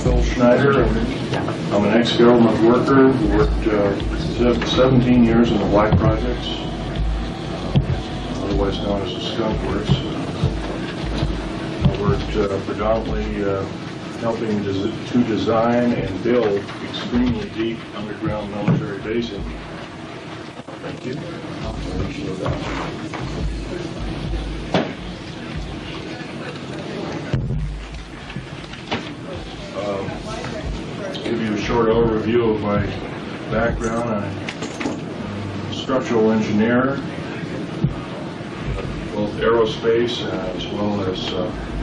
Schneider. I'm an ex-government worker who worked 17 years in the Black Projects, otherwise known as the Skunk Works. I worked predominantly helping to design and build extremely deep underground military basing. Thank you. Give you a short overview of my background. I'm a structural engineer, both aerospace as well as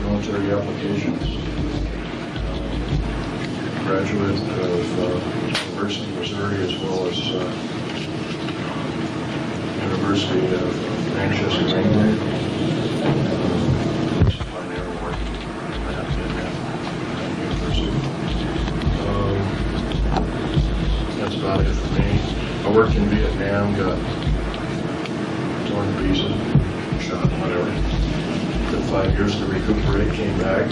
military applications. Graduate of University of Missouri as well as University of Manchester, England. That's about it for me. I worked in Vietnam, got torn to pieces, shot, whatever. Took 5 years to recuperate, came back,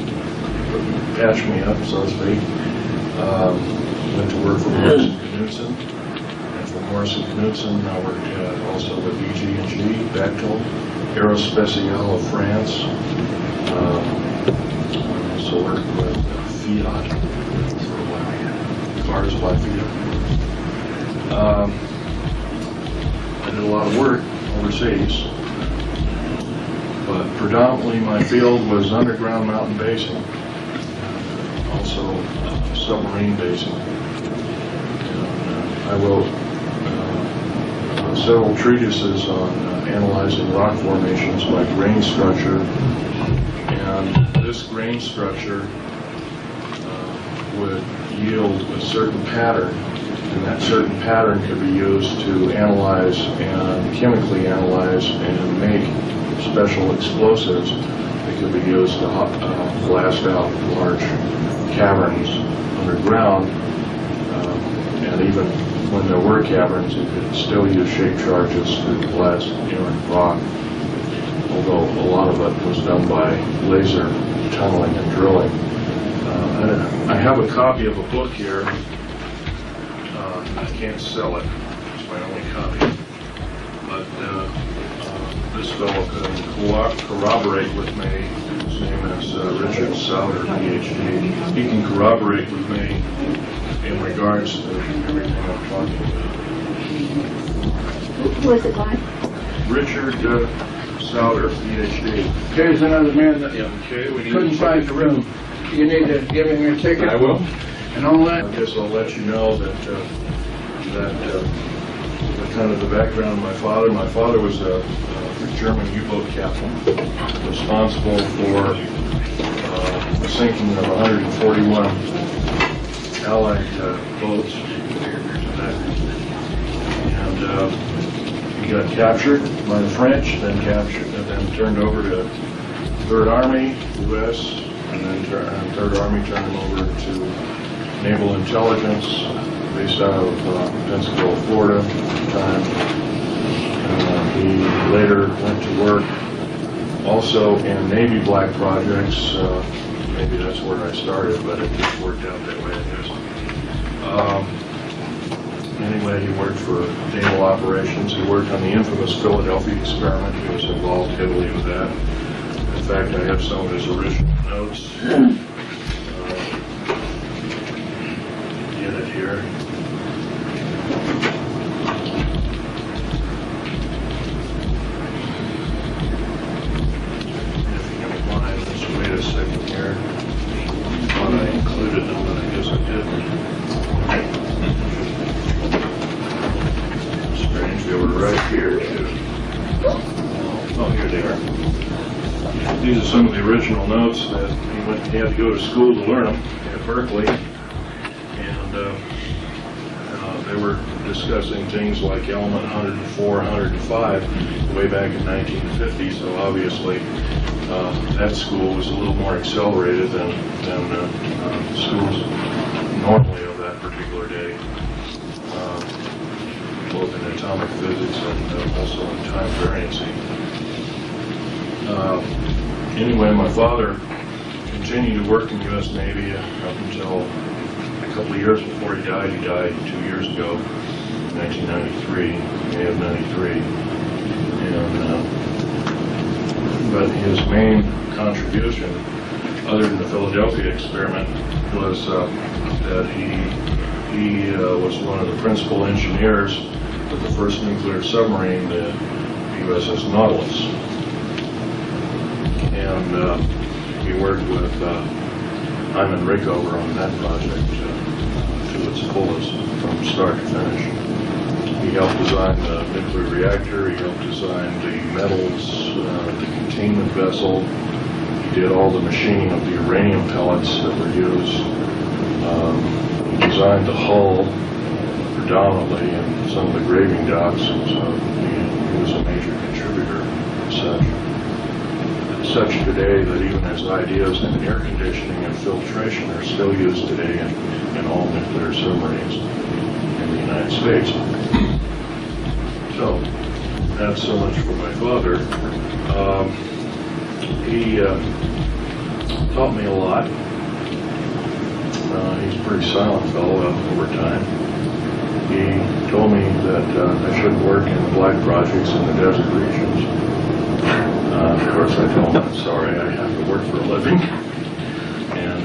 patched me up, so to speak. Went to work for Morrison Knudsen. And for Morrison Knudsen, I worked also with EG&G, Bechtel, Aerospatiale of France. Also worked with Fiat for a while, cars by Fiat. I did a lot of work overseas, but predominantly my field was underground mountain basing, also submarine basing. I wrote several treatises on analyzing rock formations by grain structure, and this grain structure would yield a certain pattern, and that certain pattern could be used to analyze and chemically analyze and make special explosives that could be used to blast out large caverns underground, and even when there were caverns, it could still use shape charges to blast inert rock, although a lot of it was done by laser tunneling and drilling. I have a copy of a book here. I can't sell it. It's my only copy. But this fellow can corroborate with me. His name is Richard Souder, PhD. He can corroborate with me in regards to everything I'm talking about. Who is it by? Richard Souder, PhD. Here's another man that Okay, we need couldn't to find the room. You need to give him your ticket. I will. And all that. I guess I'll let you know that kind of the background of my father. My father was a German U-boat captain, responsible for the sinking of 141 Allied boats. And he got captured by the French, then turned over to 3rd Army, U.S., and then 3rd Army turned him over to Naval Intelligence, based out of Pensacola, Florida at the time. He later went to work also in Navy Black Projects. Maybe that's where I started, but it just worked out that way, I guess. Anyway, he worked for naval operations. He worked on the infamous Philadelphia experiment. He was involved heavily with that. In fact, I have some of his original notes. Get it here. If you don't mind, just wait a second here. I thought I included them, but I guess I didn't. Strange, they were right here, too. Oh, here they are. These are some of the original notes that he had to go to school to learn them at Berkeley. And they were discussing things like element 104, 105 way back in 1950, so obviously that school was a little more accelerated than schools normally of that particular day, both in atomic physics and also in time variancy. Anyway, my father continued to work in the U.S. Navy up until a couple of years before he died. He died 2 years ago, in 1993, May of 93. But his main contribution, other than the Philadelphia experiment, was that he was one of the principal engineers of the first nuclear submarine, the USS Nautilus. And he worked with Hyman Rickover on that project to its fullest, from start to finish. He helped design the nuclear reactor, he helped design the metals, the containment vessel. He did all the machining of the uranium pellets that were used. He designed the hull predominantly and some of the graving docks, so he was a major contributor as such. Such today that even his ideas in air conditioning and filtration are still used today in all nuclear submarines in the United States. So, that's so much for my father. He taught me a lot. He's a pretty silent fellow over time. He told me that I shouldn't work in the black projects in the desert regions. Of course, I told him I'm sorry, I have to work for a living. And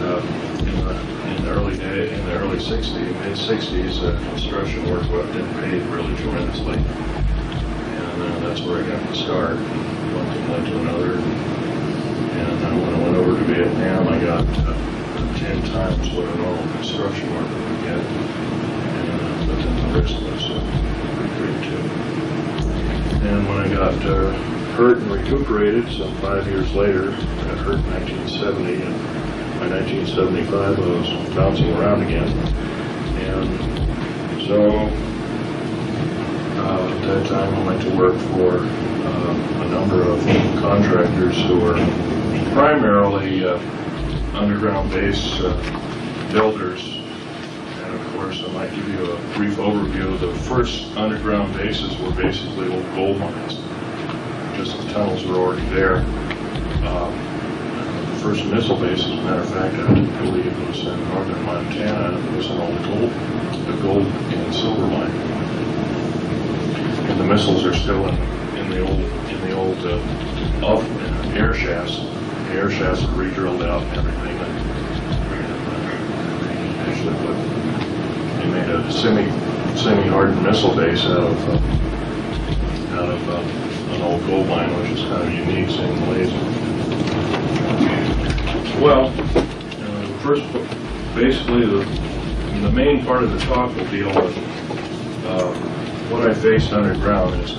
in the early 60s, mid-60s, construction work didn't pay really tremendously. And that's where I got to start. One thing led to another. And when I went over to Vietnam, I got 10 times what a normal construction worker would get. But then the risk was pretty great too. And when I got hurt and recuperated some 5 years later, I got hurt in 1970, and by 1975 I was bouncing around again. And so at that time I went to work for a number of contractors who were primarily underground base builders. And of course I might give you a brief overview. The first underground bases were basically old gold mines. Just the tunnels were already there. The first missile base, as a matter of fact, I believe it was in northern Montana. It was an old gold and silver mine. And the missiles are still in the old air shafts. The air shafts are re-drilled out and everything. They made a semi-hardened missile base out of an old gold mine, which is kind of unique, seeing laser. Well, first, basically, the main part of the talk will deal with what I faced underground. Is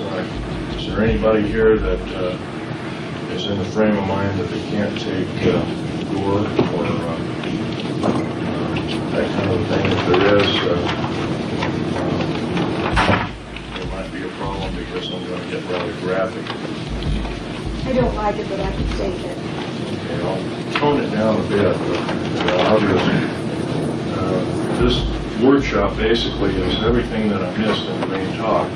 there anybody here that is in the frame of mind that they can't take gore or that kind of thing? If there is, problem because I'm going to get rather graphic. I don't like it, but I can take it. Okay, I'll tone it down a bit, but obviously, this workshop basically is everything that I missed in the main talk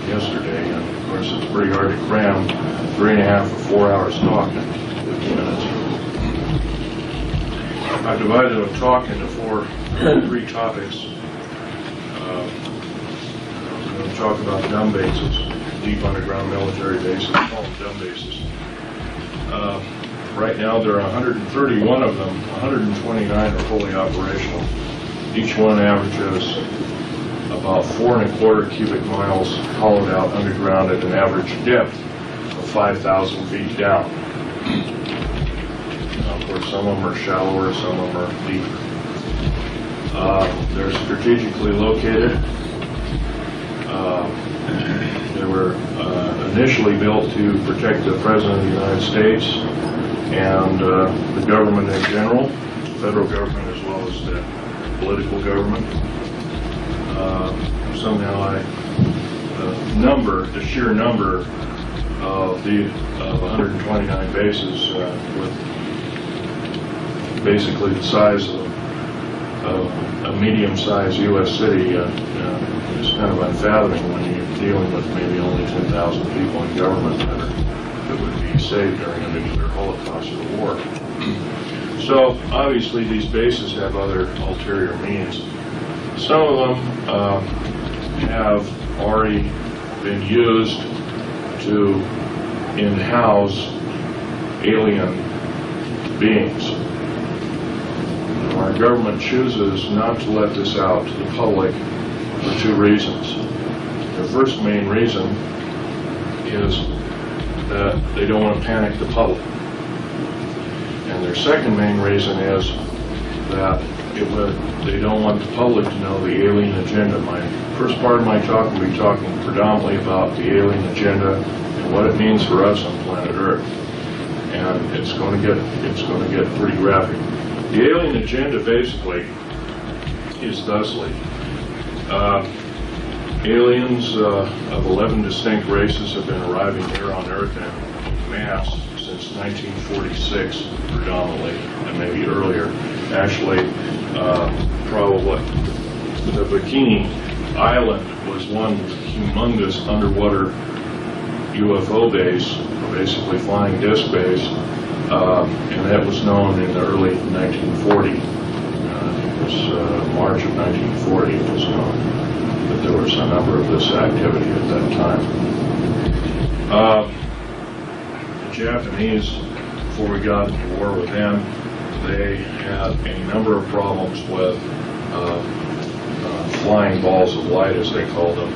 yesterday, and of course it's pretty hard to cram 3.5 or 4 hours talk in 15 minutes. I divided a talk into three topics. I'm going to talk about dumb bases, deep underground military bases, call them dumb bases. Right now there are 131 of them, 129 are fully operational. Each one averages about 4¼ cubic miles hollowed out underground at an average depth of 5,000 feet down. Now, of course, some of them are shallower, some of them are deeper. They're strategically located. They were initially built to protect the President of the United States and the government in general, the federal government as well as the political government. Somehow the sheer number of 129 bases with basically the size of a medium-sized U.S. city is kind of unfathoming when you're dealing with maybe only 10,000 people in government that would be saved during a nuclear holocaust or war. So obviously these bases have other ulterior means. Some of them have already been used to in-house alien beings. Our government chooses not to let this out to the public for two reasons. The first main reason is that they don't want to panic the public. And their second main reason is that they don't want the public to know the alien agenda. My first part of my talk will be talking predominantly about the alien agenda and what it means for us on planet Earth. And it's going to get pretty graphic. The alien agenda basically is thusly. Aliens of 11 distinct races have been arriving here on Earth in mass since 1946, predominantly, and maybe earlier. Actually, probably the Bikini Island was one humongous underwater UFO base, basically flying disc base, and that was known in the early 1940. It was March of 1940 it was known that there was a number of this activity at that time. The Japanese, before we got into war with them, they had a number of problems with flying balls of light, as they called them,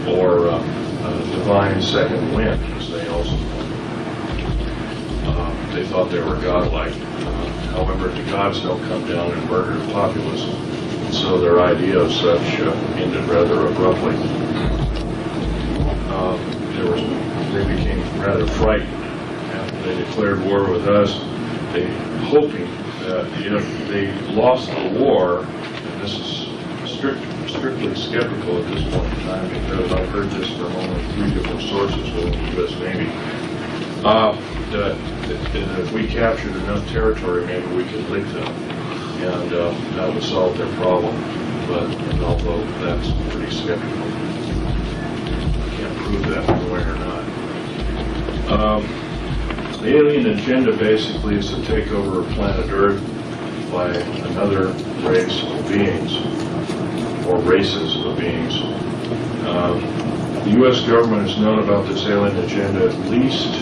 or divine second wind, as they also called them. They thought they were godlike. However, the gods don't come down and murder the populace, and so their idea of such ended rather abruptly. They became rather frightened after they declared war with us, hoping that if they lost the war, and this is strictly skeptical at this point in time because I've heard this from only 3 different sources within the U.S. Navy, that if we captured enough territory, maybe we could lick them, and that would solve their problem. But although that's pretty skeptical, can't prove that one way or not. The alien agenda basically is the takeover of planet Earth by another race of beings, or races of beings. The U.S. government has known about this alien agenda at least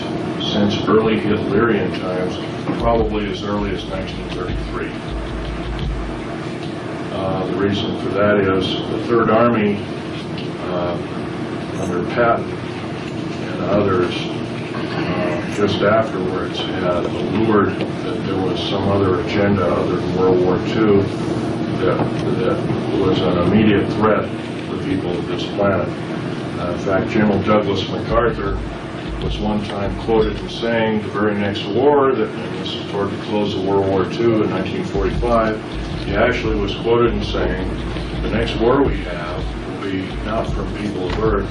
since early Hitlerian times, probably as early as 1933. The reason for that is the Third Army, under Patton and others, just afterwards had allured that there was some other agenda other than World War II that was an immediate threat to the people of this planet. In fact, General Douglas MacArthur was one time quoted as saying the very next war, and this is toward the close of World War II in 1945, he actually was quoted as saying, the next war we have will be not from people of Earth,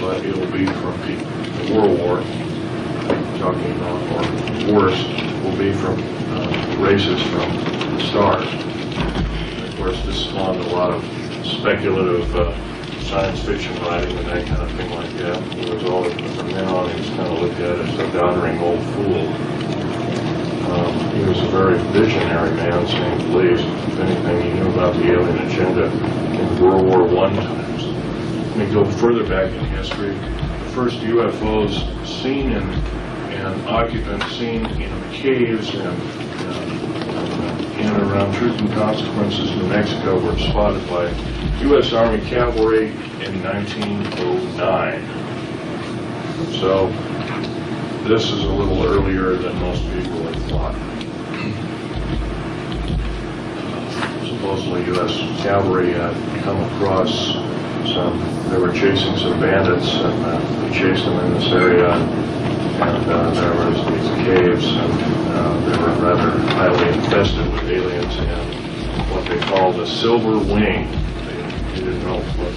but it will be from people. The World War, talking about, or worse, will be from races from the stars. And of course, this spawned a lot of speculative science fiction writing and that kind of thing like that. It was all, from then on, he was kind of looked at as a doddering old fool. He was a very visionary man, saying the least. If anything, he knew about the alien agenda in World War I times. Let me go further back in history. The first UFOs seen and occupants seen in caves and in and around Truth and Consequences, New Mexico, were spotted by U.S. Army cavalry in 1909. So this is a little earlier than most people had thought. Supposedly U.S. cavalry had come across they were chasing some bandits, and they chased them in this area, and there was these caves, and they were rather highly infested with aliens and what they called a silver wing. They didn't know what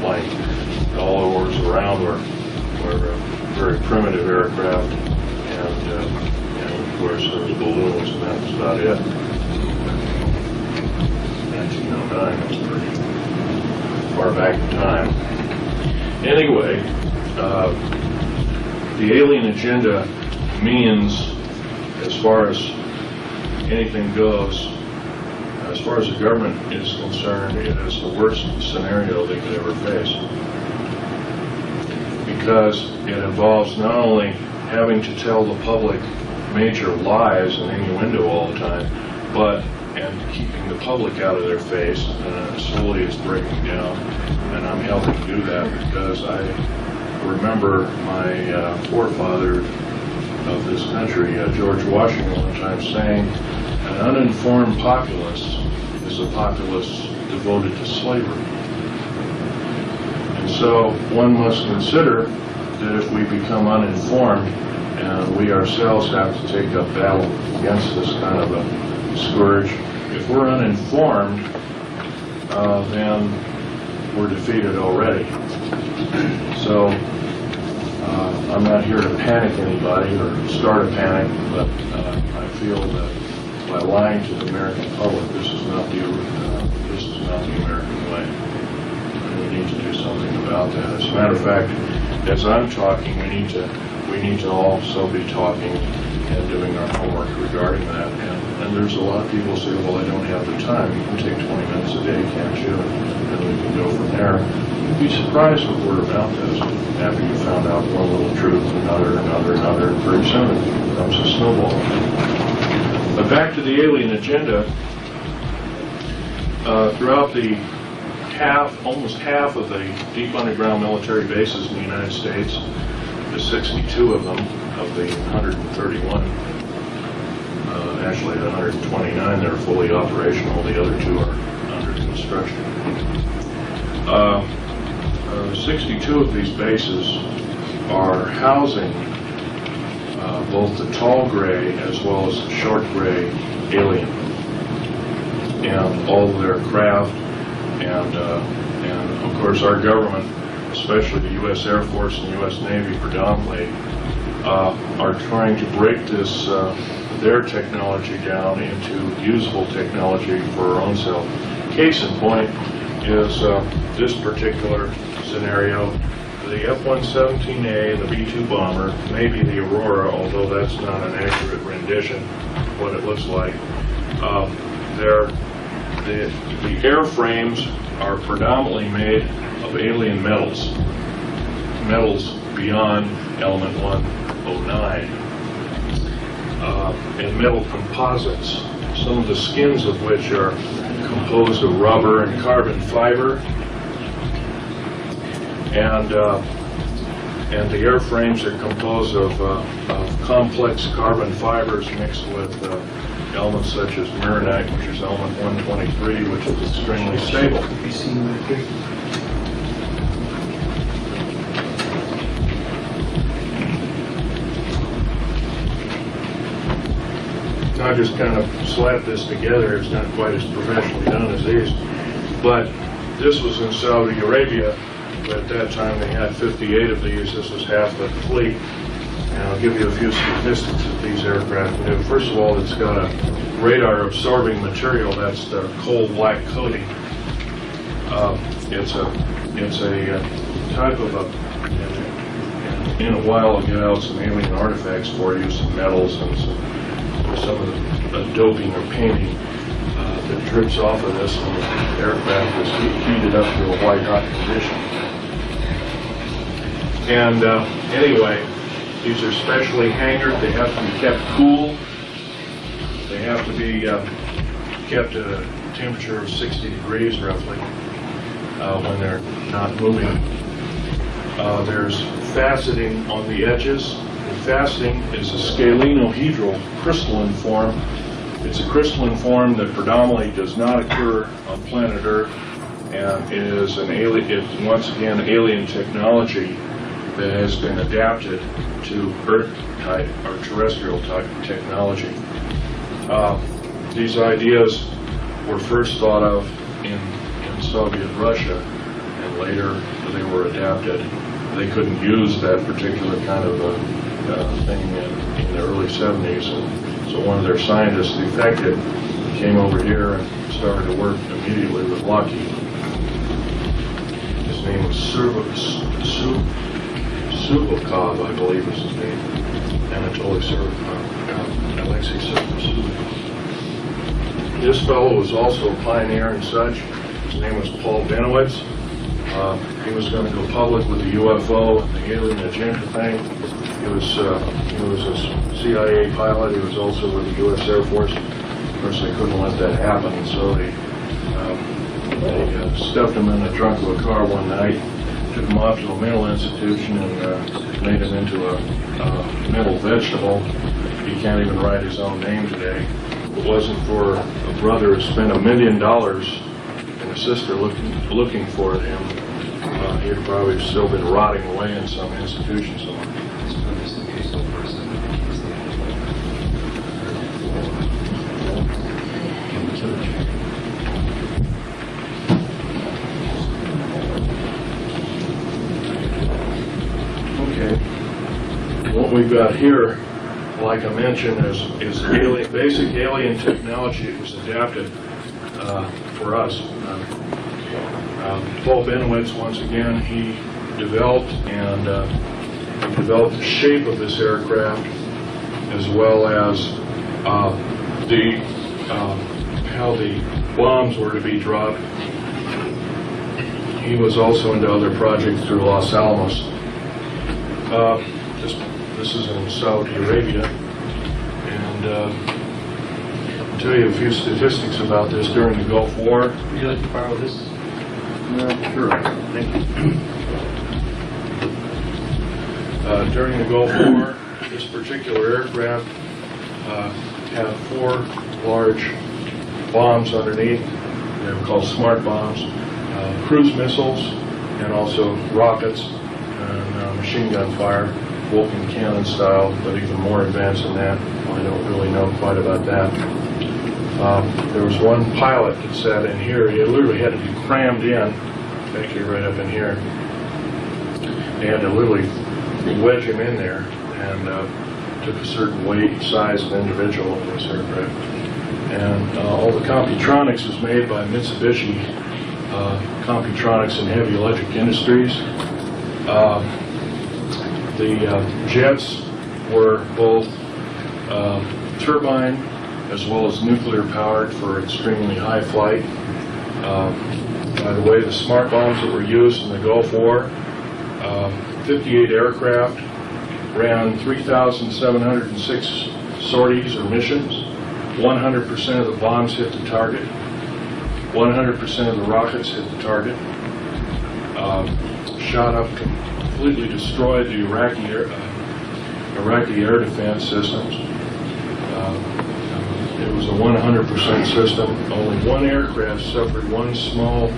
like. All that was around were very primitive aircraft, and of course there was balloons, and that was about it. 1909 was pretty far back in time. Anyway, the alien agenda means as far as anything goes, as far as the government is concerned, it is the worst scenario they could ever face. Because it involves not only having to tell the public major lies and innuendo all the time, and keeping the public out of their face, and slowly it's breaking down. And I'm helping do that because I remember my forefather of this country, George Washington, one time saying, an uninformed populace is a populace devoted to slavery. And so one must consider that if we become uninformed and we ourselves have to take up battle against this kind of a scourge, if we're uninformed, then we're defeated already. So I'm not here to panic anybody or start a panic, but I feel that by lying to the American public, this is not the American way. And we need to do something about that. As a matter of fact, as I'm talking, we need to also be talking and doing our homework regarding that. And there's a lot of people who say, well, I don't have the time. You can take 20 minutes a day, can't you? And we can go from there. You'd be surprised what word of mouth is after you found out one little truth, another, and pretty soon it becomes a snowball. But back to the alien agenda. Throughout the almost half of the deep underground military bases in the United States, the 62 of them, of the 131, actually the 129 that are fully operational, the other two are under construction. 62 of these bases are housing both the tall gray as well as the short gray alien, and all of their craft, and of course our government, especially the U.S. Air Force and U.S. Navy predominantly, are trying to break this their technology down into usable technology for our own self. Case in point is this particular scenario. The F-117A and the B-2 bomber, maybe the Aurora, although that's not an accurate rendition of what it looks like. The airframes are predominantly made of alien metals beyond element 109, and metal composites, some of the skins of which are composed of rubber and carbon fiber, and the airframes are composed of complex carbon fibers mixed with elements such as marinite, which is element 123, which is extremely stable. I just kind of slapped this together. It's not quite as professionally done as these, but this was in Saudi Arabia. But at that time they had 58 of these. This was half the fleet. And I'll give you a few statistics that these aircraft do. First of all, it's got a radar-absorbing material. That's the coal black coating. It's a type of a. In a while, I'll get out some alien artifacts for you, some metals and some of the doping or painting that drips off of this when the aircraft is heated up to a white-hot condition. And anyway, these are specially hangared. They have to be kept cool. They have to be kept at a temperature of 60 degrees roughly when they're not moving. There's faceting on the edges. The faceting is a scalenohedral crystalline form. It's a crystalline form that predominantly does not occur on planet Earth, and it is an alien. It's once again alien technology that has been adapted to Earth-type or terrestrial-type technology. These ideas were first thought of in Soviet Russia, and later they were adapted. They couldn't use that particular kind of thing in the early 70s, and so one of their scientists defected, came over here and started to work immediately with Lockheed. His name was Subokov, I believe is his name. Anatoly Subokov. Alexei systems. This fellow was also a pioneer and such. His name was Paul Benowitz. He was going to go public with the UFO and the alien agenda thing. He was a CIA pilot. He was also with the U.S. Air Force. Of course, they couldn't let that happen, and so they stuffed him in the trunk of a car one night, took him off to a mental institution, and made him into a mental vegetable. He can't even write his own name today. If it wasn't for a brother who spent $1 million and a sister looking for him, he had probably still been rotting away in some institution somewhere. Okay. What we've got here, like I mentioned, is basic alien technology that was adapted for us. Paul Benowitz, once again, he developed the shape of this aircraft, as well as how the bombs were to be dropped. He was also into other projects through Los Alamos. This is in Saudi Arabia, and I'll tell you a few statistics about this during the Gulf War. Would you like to borrow this? Sure. Thank you. During the Gulf War, this particular aircraft had 4 large bombs underneath. They were called smart bombs, cruise missiles, and also rockets and machine gun fire, Vulcan cannon style, but even more advanced than that. I don't really know quite about that. There was one pilot that sat in here. He literally had to be crammed in, actually right up in here. They had to literally wedge him in there, and took a certain weight, size of individual in this aircraft. And all the Computronics was made by Mitsubishi Computronics and Heavy Electric Industries. The jets were both turbine as well as nuclear powered for extremely high flight. By the way, the smart bombs that were used in the Gulf War, 58 aircraft ran 3,706 sorties or missions. 100% of the bombs hit the target. 100% of the rockets hit the target. Shot up, completely destroyed the Iraqi air defense systems. It was a 100% system. Only one aircraft suffered one small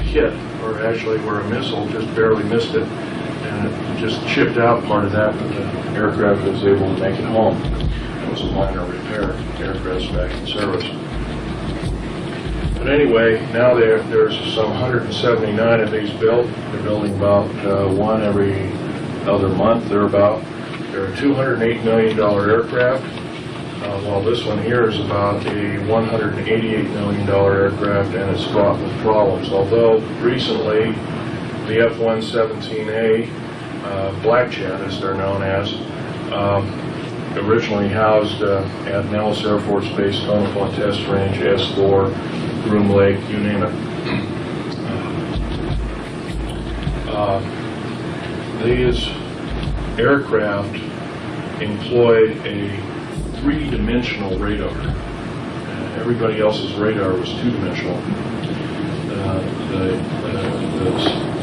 hit, or actually where a missile just barely missed it, and it just chipped out part of that, but the aircraft was able to make it home. It was a minor repair. The aircraft's back in service. But anyway, now there's some 179 of these built. They're building about one every other month. They're a $208 million aircraft, while this one here is about a $188 million aircraft, and it's fraught with problems. Although recently the F-117A Black Jet, as they're known as, originally housed at Nellis Air Force Base, Tonopah Test Range, S4, Groom Lake, you name it. These aircraft employed a 3-dimensional radar. Everybody else's radar was 2-dimensional.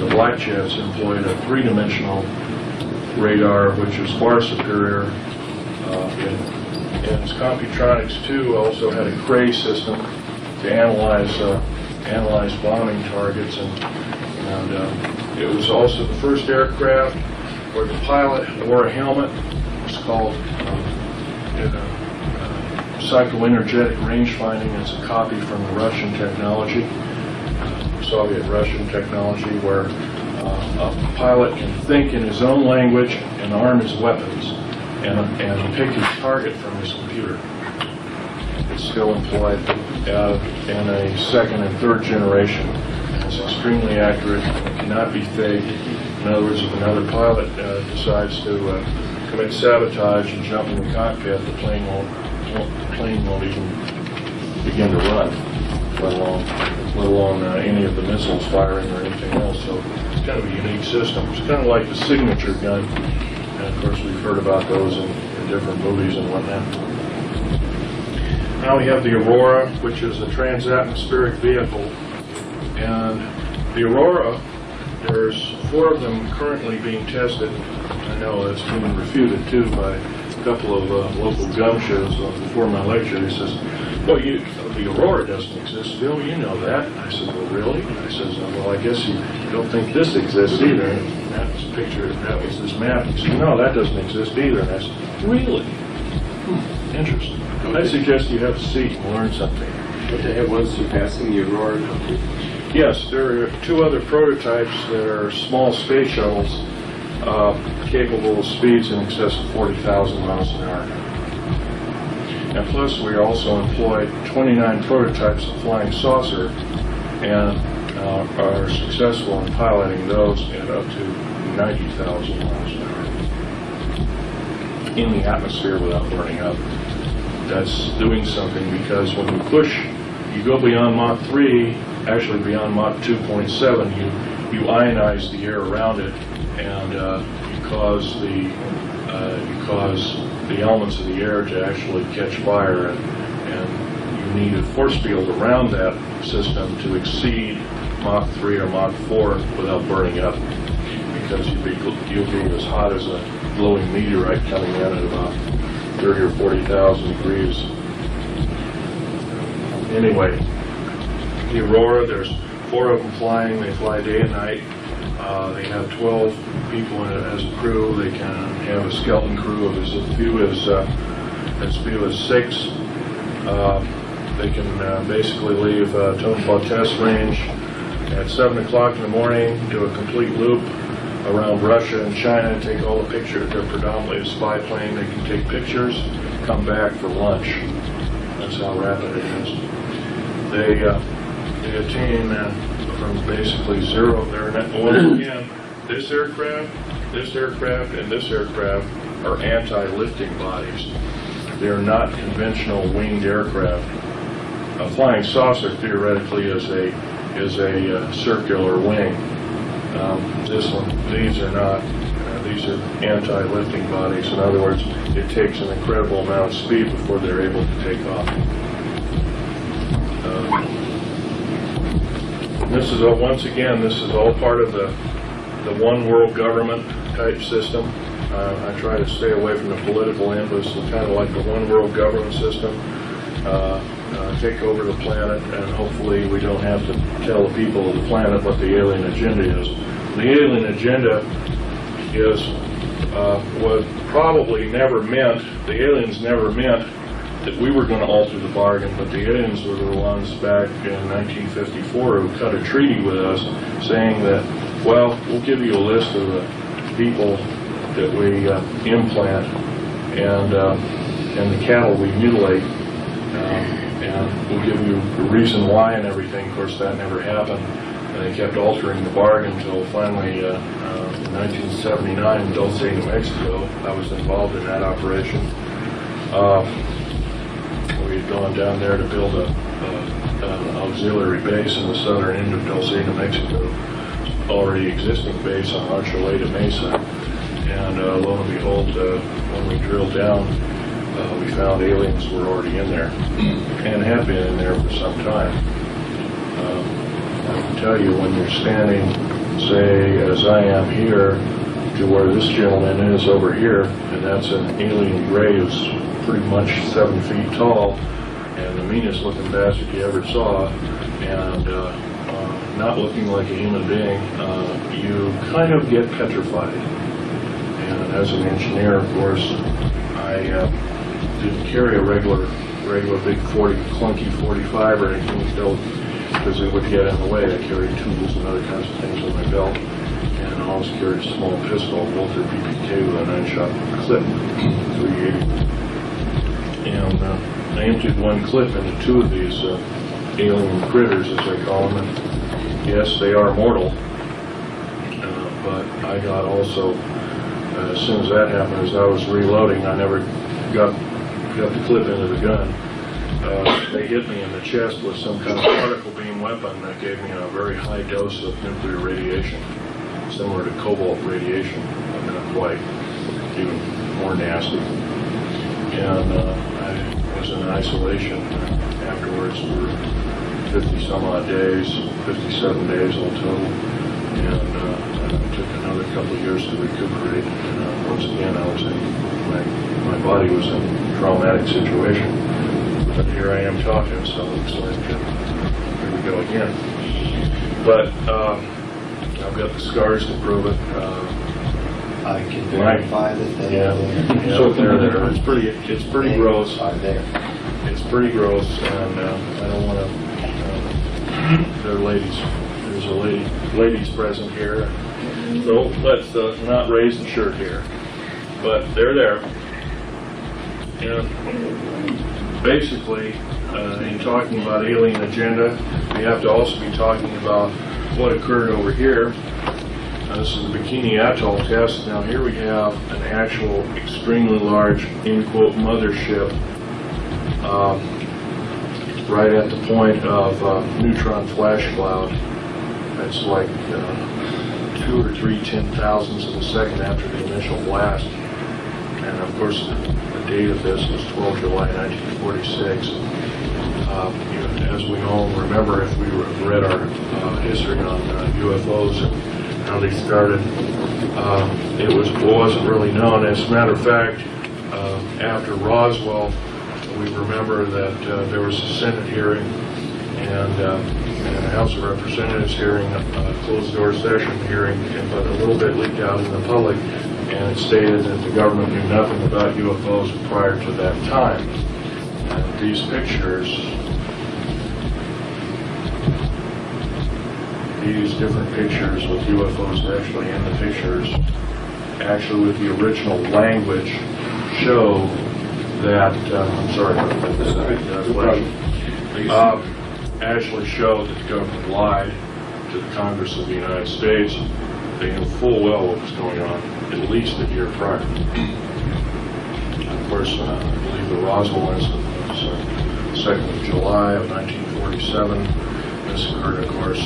The Black Jets employed a 3-dimensional radar, which was far superior. And Computronics 2 also had a Cray system to analyze bombing targets, and it was also the first aircraft where the pilot wore a helmet. It's called psychoenergetic range finding. It's a copy from the Russian technology, Soviet-Russian technology, where a pilot can think in his own language and arm his weapons and pick his target from his computer. It's still employed in a second and third generation. It's extremely accurate. It cannot be faked. In other words, if another pilot decides to commit sabotage and jump in the cockpit, the plane won't even begin to run, let alone any of the missiles firing or anything else. So it's kind of a unique system. It's kind of like the signature gun, and of course we've heard about those in different movies and whatnot. Now we have the Aurora, which is a trans-atmospheric vehicle, and the Aurora, there's 4 of them currently being tested. I know that's been refuted too by a couple of local gumshoes before my lecture. He says, well, the Aurora doesn't exist, Phil, you know that. I said, well, really? I says, well, I guess you don't think this exists either. And that was a picture, that was this map. He said, no, that doesn't exist either. And I said, really? Interesting. I suggest you have a seat and learn something. But they have one surpassing the Aurora. Yes, there are 2 other prototypes that are small space shuttles capable of speeds in excess of 40,000 miles an hour. And plus, we also employ 29 prototypes of flying saucer and are successful in piloting those at up to 90,000 miles an hour in the atmosphere without burning up. That's doing something, because when you push, you go beyond Mach 3, actually beyond Mach 2.7, you ionize the air around it, and you cause the elements of the air to actually catch fire, and you need a force field around that system to exceed Mach 3 or Mach 4 without burning up, because you'll be as hot as a glowing meteorite coming in at about 30 or 40,000 degrees. Anyway, the Aurora, there's 4 of them flying. They fly day and night. They have 12 people in it as a crew. They can have a skeleton crew of as few as 6. They can basically leave Tonopah Test Range at 7 o'clock in the morning, do a complete loop around Russia and China, take all the pictures. They're predominantly a spy plane. They can take pictures, come back for lunch. That's how rapid it is. They attain from basically 0. Once again, this aircraft, and this aircraft are anti-lifting bodies. They're not conventional winged aircraft. A flying saucer theoretically is a circular wing. These are not. These are anti-lifting bodies. In other words, it takes an incredible amount of speed before they're able to take off. This is once again, this is all part of the one world government type system. I try to stay away from the political end, but it's kind of like the one world government system. Take over the planet, and hopefully we don't have to tell the people of the planet what the alien agenda is. The alien agenda is was probably never meant, the aliens never meant that we were going to alter the bargain, but the aliens were the ones back in 1954 who cut a treaty with us saying that, well, we'll give you a list of the people that we implant and the cattle we mutilate, and we'll give you the reason why and everything. Of course, that never happened. And they kept altering the bargain until finally, in 1979, in Dulce, New Mexico, I was involved in that operation. We had gone down there to build an auxiliary base in the southern end of Dulce, New Mexico, already existing base on Archuleta Mesa. And lo and behold, when we drilled down, we found aliens were already in there and have been in there for some time. I can tell you, when you're standing, say, as I am here, to where this gentleman is over here, and that's an alien gray who's pretty much 7 feet tall, and the meanest looking bastard you ever saw, and not looking like a human being, you kind of get petrified. And as an engineer, of course, I didn't carry a regular big clunky 45 or anything built, because it would get in the way. I carried tools and other kinds of things on my belt, and I always carried a small pistol, Walter PPK, with a 9-shot clip, 380. And I emptied one clip into 2 of these alien critters, as they call them, and yes, they are mortal. but I got also, as soon as that happened, as I was reloading, I never got the clip into the gun. They hit me in the chest with some kind of particle beam weapon that gave me a very high dose of nuclear radiation, similar to cobalt radiation, but not quite, even more nasty. And I was in isolation afterwards for 50 some odd days, 57 days all total, and it took another couple of years to recuperate. And once again, I was in, my body was in a traumatic situation. But here I am talking, so it looks like here we go again. But I've got the scars to prove it. I can verify that they are there. Yeah, so they're there. It's pretty gross. Are there. It's pretty gross, and I don't want to. There are ladies. There's a ladies present here. So let's not raise the shirt here. But they're there. And basically, in talking about alien agenda, we have to also be talking about what occurred over here. This is the Bikini Atoll test. Now here we have an actual extremely large, in quote, mothership right at the point of neutron flash cloud. That's like 2 or 3 10,000ths of a second after the initial blast. And of course, the date of this was 12 July 1946. As we all remember, if we read our history on UFOs and how they started, it wasn't really known. As a matter of fact, after Roswell, we remember that there was a Senate hearing and a House of Representatives hearing, a closed-door session hearing, but a little bit leaked out in the public, and it stated that the government knew nothing about UFOs prior to that time. And these pictures, these different pictures with UFOs actually in the pictures, actually with the original language, show that, I'm sorry about this, actually show that the government lied to the Congress of the United States. They knew full well what was going on, at least a year prior. Of course, I believe the Roswell incident was 2nd of July of 1947. This occurred, of course,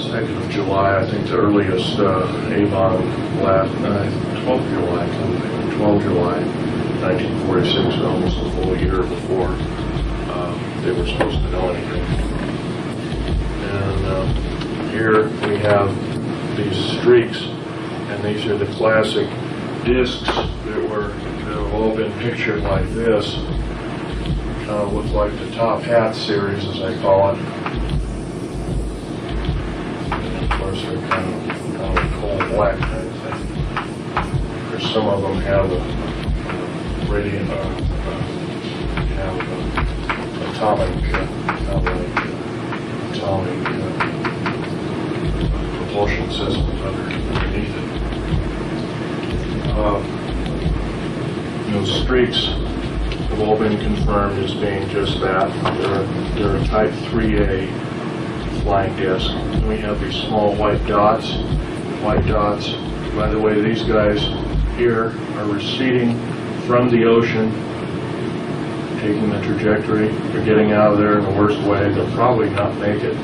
2nd of July. I think the earliest A-bomb blast, 12th July, 12 July 1946, almost a full year before they were supposed to know anything. And here we have these streaks, and these are the classic discs that have all been pictured like this. Kind of look like the Top Hat series, as I call it. And of course, they're kind of coal black kind of thing. There's some of them have a radiant, atomic propulsion systems underneath it. Those streaks have all been confirmed as being just that. They're a Type 3A flying disc. And we have these small white dots. White dots, by the way, these guys here are receding from the ocean, taking the trajectory. They're getting out of there in the worst way. They'll probably not make it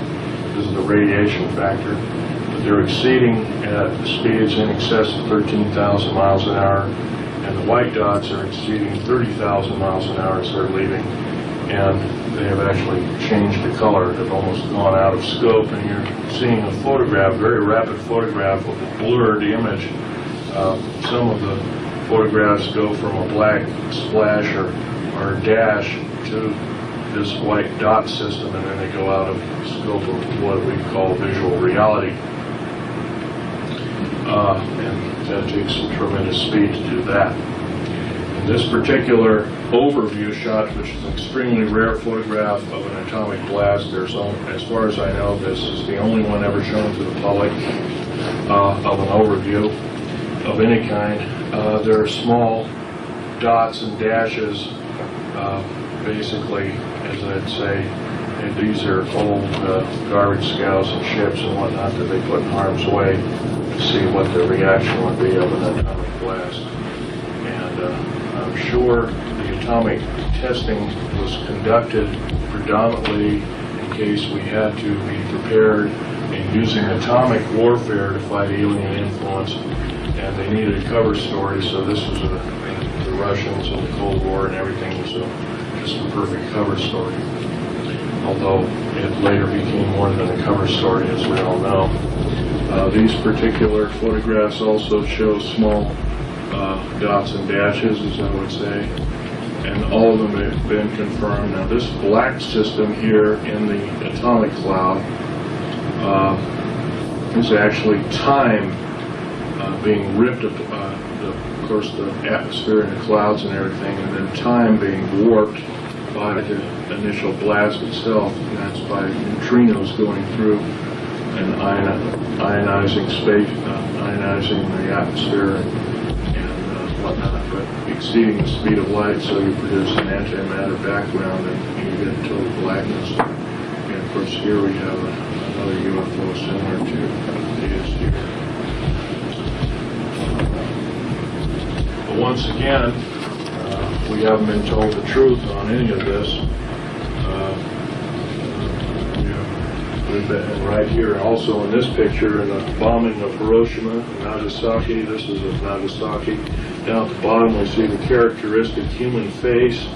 because of the radiation factor. But they're exceeding at speeds in excess of 13,000 miles an hour. And the white dots are exceeding 30,000 miles an hour as they're leaving. And they have actually changed the color. They've almost gone out of scope. And you're seeing a photograph, very rapid photograph of a blurred image. Some of the photographs go from a black splash or dash to this white dot system, and then they go out of scope of what we call visual reality. And that takes some tremendous speed to do that. In this particular overview shot, which is an extremely rare photograph of an atomic blast, there's, as far as I know, this is the only one ever shown to the public of an overview of any kind. There are small dots and dashes, basically, as I'd say, and these are old garbage scows and ships and whatnot that they put in harm's way. see what the reaction would be of an atomic blast. And I'm sure the atomic testing was conducted predominantly in case we had to be prepared in using atomic warfare to fight alien influence, and they needed a cover story, so this was the Russians and the Cold War and everything was just a perfect cover story. Although it later became more than a cover story, as we all know. These particular photographs also show small dots and dashes, as I would say, and all of them have been confirmed. Now this black system here in the atomic cloud is actually time being ripped up, of course the atmosphere and the clouds and everything, and then time being warped by the initial blast itself, and that's by neutrinos going through and ionizing space, ionizing the atmosphere and whatnot, but exceeding the speed of light, so you produce an antimatter background and you get total blackness. And of course here we have another UFO similar to this here. But once again, we haven't been told the truth on any of this. We've been right here, also in this picture, in the bombing of Hiroshima and Nagasaki. This is of Nagasaki. Down at the bottom, we see the characteristic human face,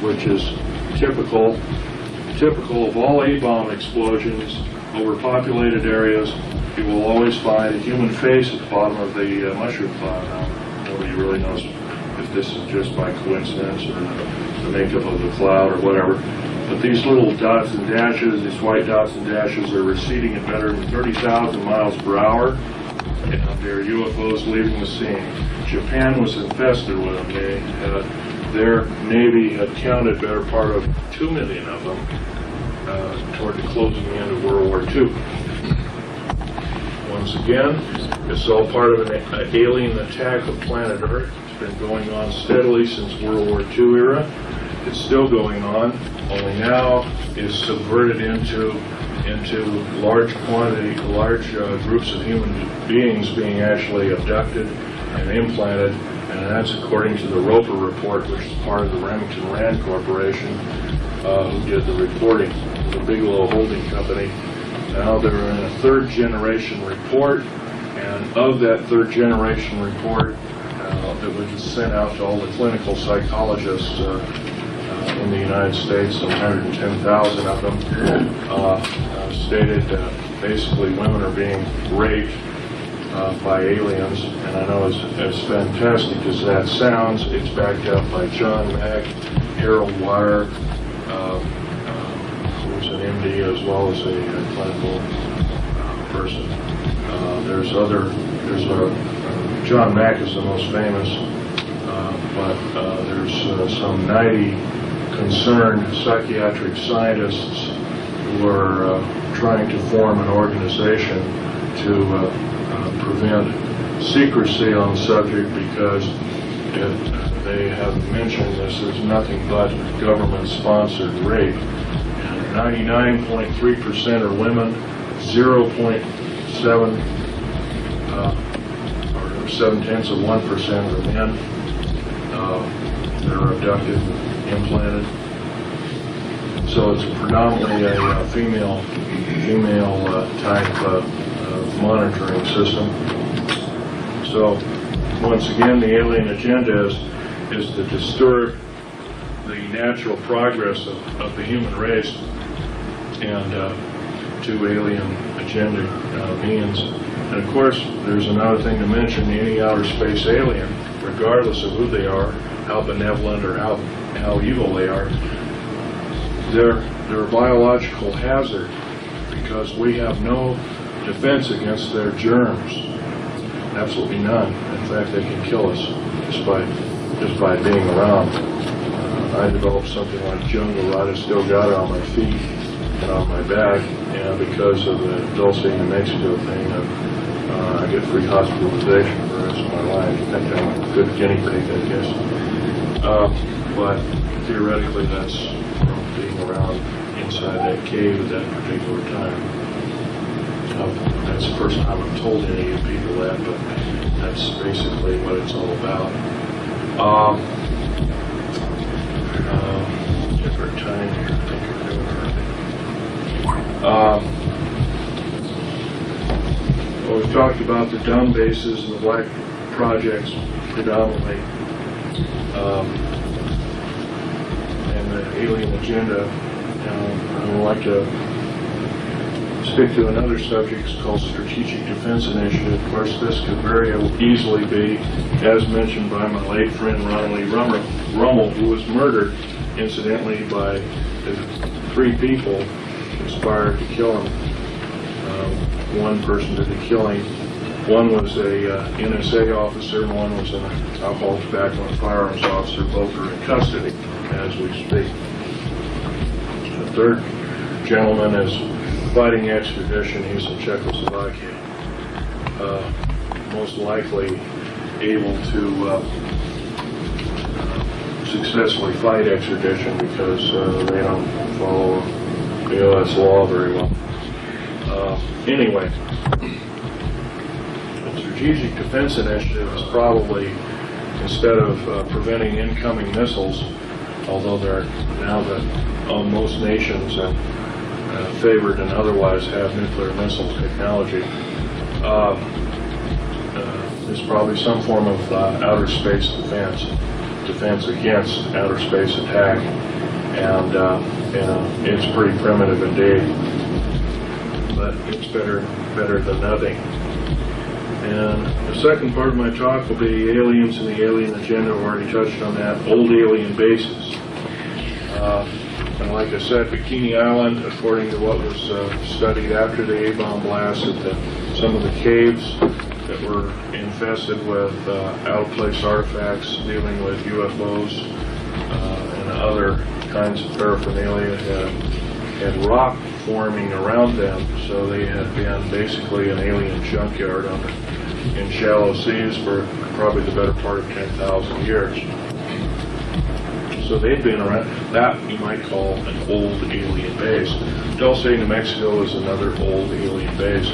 which is typical of all A-bomb explosions over populated areas. You will always find a human face at the bottom of the mushroom cloud. Now, nobody really knows if this is just by coincidence or the makeup of the cloud or whatever. But these little dots and dashes, these white dots and dashes, are receding at better than 30,000 miles per hour, and there are UFOs leaving the scene. Japan was infested with them. Their Navy had counted better part of 2 million of them toward the closing end of World War II. Once again, it's all part of an alien attack of planet Earth. It's been going on steadily since World War II era. It's still going on, only now is subverted into large quantity, large groups of human beings being actually abducted and implanted, and that's according to the Roper report, which is part of the Remington Rand Corporation, who did the reporting, the Bigelow Holding Company. Now they're in a third generation report, and of that third generation report that was sent out to all the clinical psychologists in the United States, some 110,000 of them, stated basically women are being raped by aliens, and I know as fantastic as that sounds, it's backed up by John Mack, Harold Wire, who's an MD as well as a clinical person. John Mack is the most famous, but there's some 90 concerned psychiatric scientists who are trying to form an organization to prevent secrecy on the subject, because they have mentioned this is nothing but government-sponsored rape. 99.3% are women, 0.7 or 0.7% are men. They're abducted, implanted. So it's predominantly a female type monitoring system. So once again, the alien agenda is to disturb the natural progress of the human race, and to alien agenda means. And of course, there's another thing to mention: any outer space alien, regardless of who they are, how benevolent or how evil they are, they're a biological hazard, because we have no defense against their germs. Absolutely none. In fact, they can kill us just by being around. I developed something like jungle rot. I still got it on my feet and on my back, and because of the Dulce, New Mexico thing, I get free hospitalization for the rest of my life. I think I'm a good guinea pig, I guess. But theoretically, that's from being around inside that cave at that particular time. That's the first time I've told any of you people that, but that's basically what it's all about. Different time here, I think we're doing already. Well, we've talked about the dumb bases and the black projects predominantly, and the alien agenda. I would like to stick to another subject called Strategic Defense Initiative. Of course, this could very easily be, as mentioned by my late friend Ronald E. Rummel, who was murdered, incidentally, by the 3 people who conspired to kill him. One person did the killing. One was a NSA officer, and one was an alcohol, tobacco, and firearms officer. Both are in custody as we speak. The third gentleman is fighting extradition. He's in Czechoslovakia. Most likely able to successfully fight extradition because they don't follow the U.S. law very well. Anyway, the Strategic Defense Initiative is probably, instead of preventing incoming missiles, although they're now that most nations favored and otherwise have nuclear missile technology, is probably some form of outer space defense against outer space attack, and it's pretty primitive indeed, but it's better than nothing. And the second part of my talk will be aliens and the alien agenda. I've already touched on that. Old alien bases. And like I said, Bikini Island, according to what was studied after the A-bomb blast, that some of the caves that were infested with out-of-place artifacts dealing with UFOs and other kinds of paraphernalia had rock forming around them, so they had been basically an alien junkyard in shallow seas for probably the better part of 10,000 years. So they've been around. That you might call an old alien base. Dulce, New Mexico is another old alien base,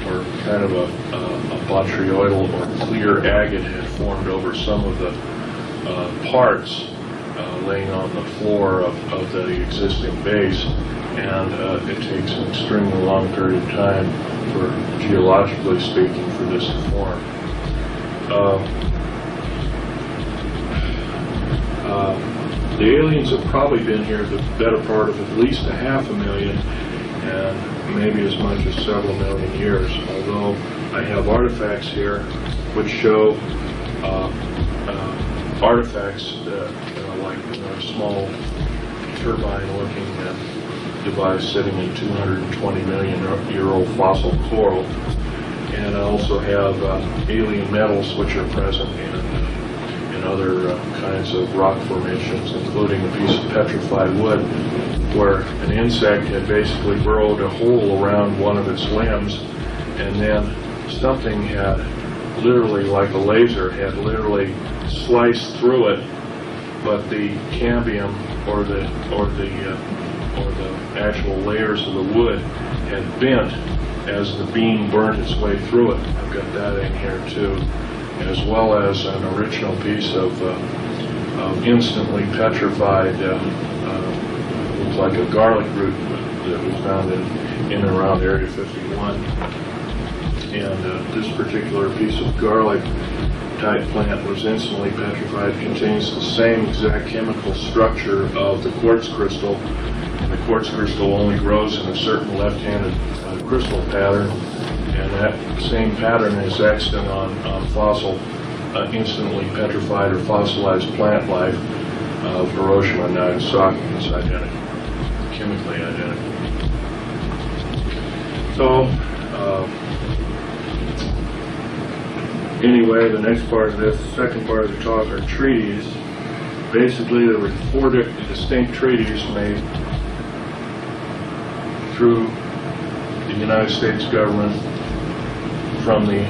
or kind of a botryoidal or clear agate had formed over some of the parts laying on the floor of the existing base, and it takes an extremely long period of time for, geologically speaking, for this to form. The aliens have probably been here the better part of at least 500,000 and maybe as much as several million years, although I have artifacts here which show artifacts like a small turbine-looking device sitting in 220-million-year-old fossil coral, and I also have alien metals which are present in other kinds of rock formations, including a piece of petrified wood where an insect had basically burrowed a hole around one of its limbs, and then something had literally, like a laser, had literally sliced through it, but the cambium or the actual layers of the wood had bent as the beam burned its way through it. I've got that in here too, as well as an original piece of instantly petrified, looks like a garlic root that was found in and around Area 51. And this particular piece of garlic type plant was instantly petrified. It contains the same exact chemical structure of the quartz crystal, and the quartz crystal only grows in a certain left-handed crystal pattern, and that same pattern is extant on fossil, instantly petrified or fossilized plant life of Hiroshima and Nagasaki. It's identical, chemically identical. So, anyway, the next part of this, the second part of the talk, are treaties. Basically, there were 4 distinct treaties made through the United States government from the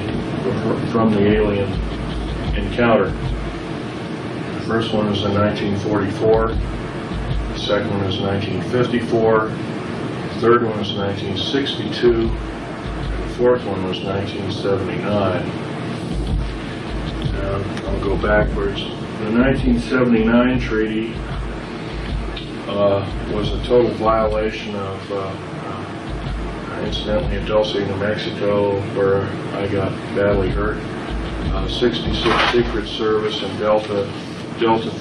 alien encounter. The first one was in 1944. The second one was 1954. The third one was 1962. The fourth one was 1979. I'll go backwards. The 1979 treaty was a total violation of, incidentally, in Dulce, New Mexico, where I got badly hurt. 66 Secret Service and Delta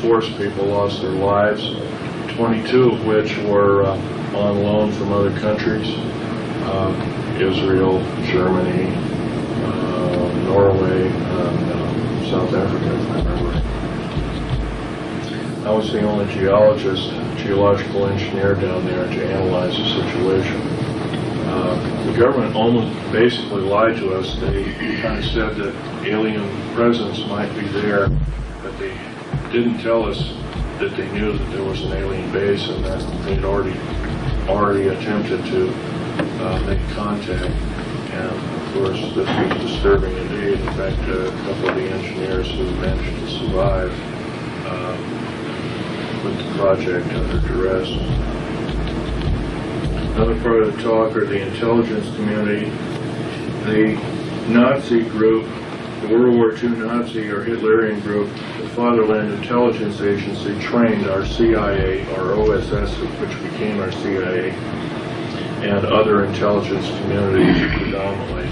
Force people lost their lives, 22 of which were on loan from other countries, Israel, Germany, Norway, and South Africa, if I remember. I was the only geological engineer down there to analyze the situation. The government almost basically lied to us. They kind of said that alien presence might be there, but they didn't tell us that they knew that there was an alien base and that they'd already attempted to make contact. And of course, this was disturbing indeed. In fact, a couple of the engineers who managed to survive put the project under duress. Another part of the talk are the intelligence community. The Nazi group, the World War II Nazi or Hitlerian group, the Fatherland Intelligence Agency, trained our CIA, our OSS, which became our CIA, and other intelligence communities predominantly,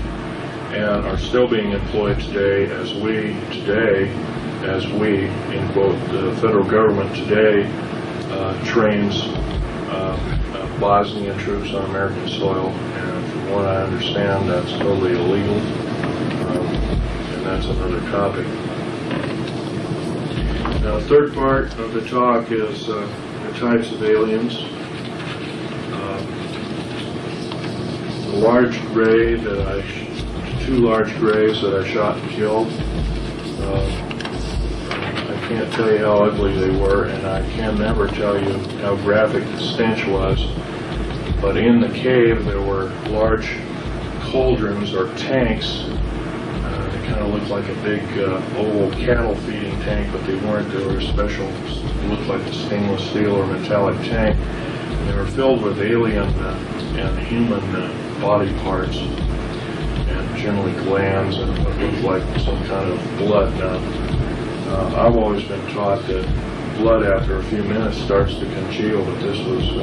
and are still being employed today as we, in quote, the federal government today trains Bosnian troops on American soil, and from what I understand, that's totally illegal, and that's another topic. Now, the third part of the talk is the types of aliens. The large gray two large grays that I shot and killed, I can't tell you how ugly they were, and I can never tell you how graphic the stench was. But in the cave there were large cauldrons or tanks. They kind of looked like a big oval cattle feeding tank, but they weren't. They were special, looked like a stainless steel or metallic tank. And they were filled with alien and human body parts, and generally glands and what looked like some kind of blood. Now, I've always been taught that blood after a few minutes starts to congeal, but this was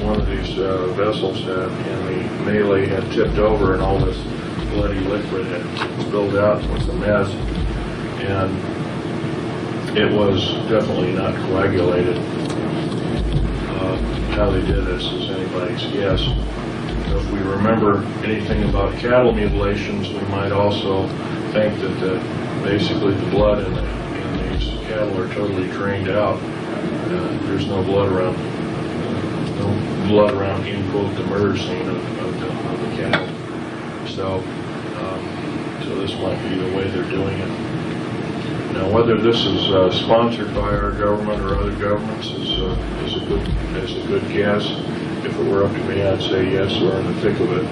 one of these vessels in the melee had tipped over, and all this bloody liquid had spilled out. It was a mess, and it was definitely not coagulated. How they did this is anybody's guess. So if we remember anything about cattle mutilations, we might also think that basically the blood in these cattle are totally drained out. There's no blood around. In quote, the murder scene of the cattle. So this might be the way they're doing it. Now, whether this is sponsored by our government or other governments is a good guess. If it were up to me, I'd say yes, we're in the thick of it.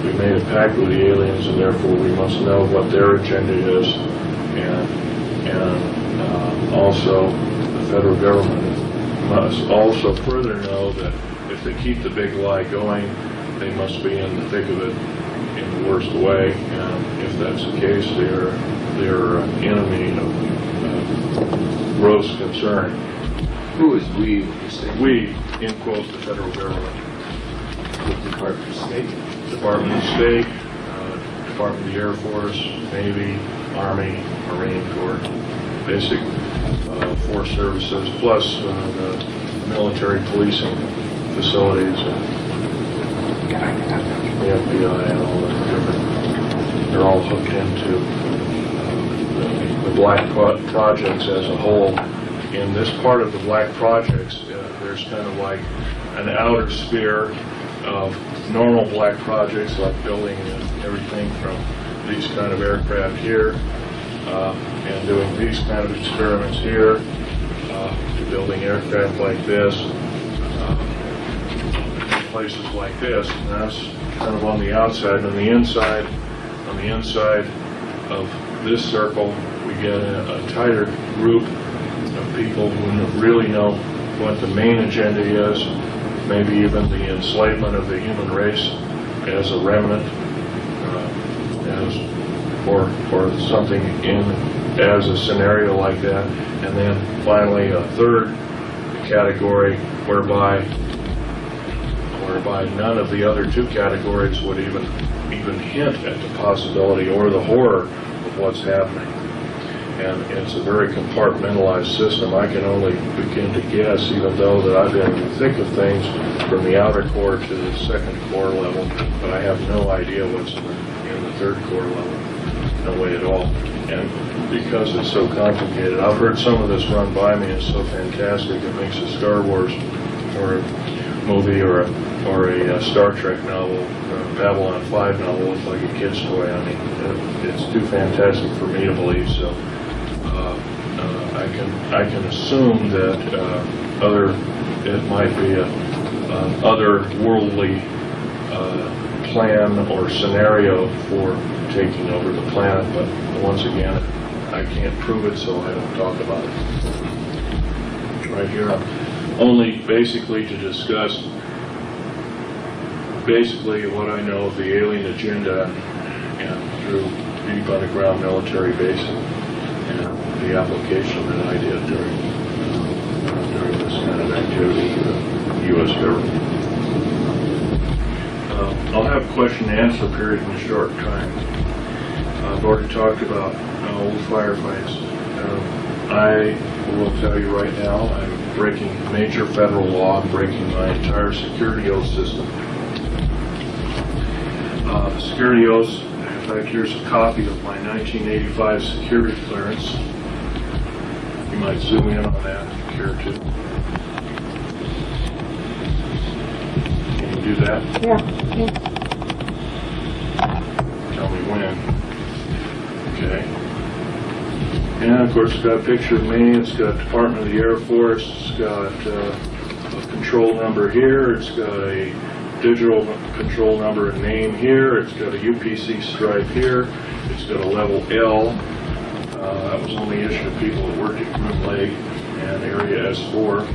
We made a pact with the aliens, and therefore we must know what their agenda is, and also the federal government must also further know that if they keep the big lie going, they must be in the thick of it in the worst way, and if that's the case, they're an enemy of gross concern. Who is we, would you say? We, in quote, the federal government. The Department of State? Department of State, Department of the Air Force, Navy, Army, Marine Corps, basic force services, plus the military policing facilities, and the FBI, and all that different. They're all hooked into the black projects as a whole. In this part of the black projects, there's kind of like an outer sphere of normal black projects, like building everything from these kind of aircraft here, and doing these kind of experiments here, to building aircraft like this, places like this. And that's kind of on the outside. On the inside of this circle, we get a tighter group of people who really know what the main agenda is, maybe even the enslavement of the human race as a remnant, for something in as a scenario like that. And then finally a third category whereby none of the other two categories would even hint at the possibility or the horror of what's happening. And it's a very compartmentalized system. I can only begin to guess, even though that I've been in the thick of things from the outer core to the second core level, but I have no idea what's in the third core level. No way at all. And because it's so complicated, I've heard some of this run by me. It's so fantastic. It makes a Star Wars or a movie or a Star Trek novel, Babylon 5 novel look like a kid's toy. I mean, it's too fantastic for me to believe. So I can assume that it might be an otherworldly plan or scenario for taking over the planet, but once again, I can't prove it, so I don't talk about it. Right here, I'm only basically to discuss what I know of the alien agenda and through deep underground military bases and the application that I did during this kind of activity for the U.S. government. I'll have a question and answer period in a short time. I've already talked about old firefights. I will tell you right now, I'm breaking major federal law. I'm breaking my entire security oath system. The security oaths, in fact, here's a copy of my 1985 security clearance. You might zoom in on that if you care to. Can you do that? Yeah. Tell me when. Okay. And of course it's got a picture of me, it's got Department of the Air Force, it's got a control number here, it's got a digital control number and name here, it's got a UPC stripe here, it's got a level L. That was only issued to people that worked at Groom Lake and Area S4.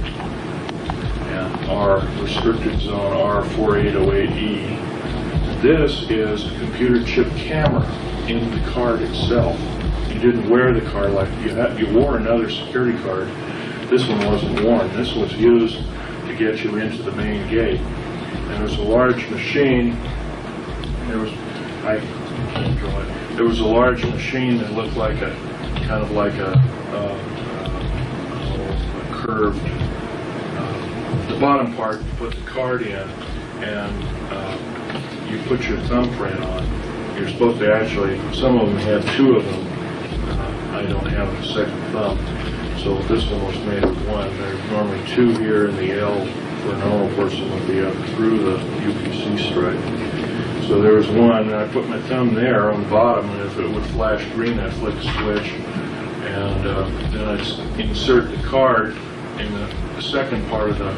And R, restricted zone R4808E. This is a computer chip camera in the card itself. You didn't wear the card like you wore another security card. This one wasn't worn. This was used to get you into the main gate. And there was a large machine. I can't draw it. There was a large machine that looked like a kind of like a curved. The bottom part, you put the card in, and you put your thumbprint on. You're supposed to actually, some of them had two of them. I don't have a second thumb, so this one was made of one. There's normally two here, and the L for a normal person would be up through the UPC stripe. So there was one, and I put my thumb there on the bottom, and if it would flash green, I'd flick the switch, and then I'd insert the card in the second part of the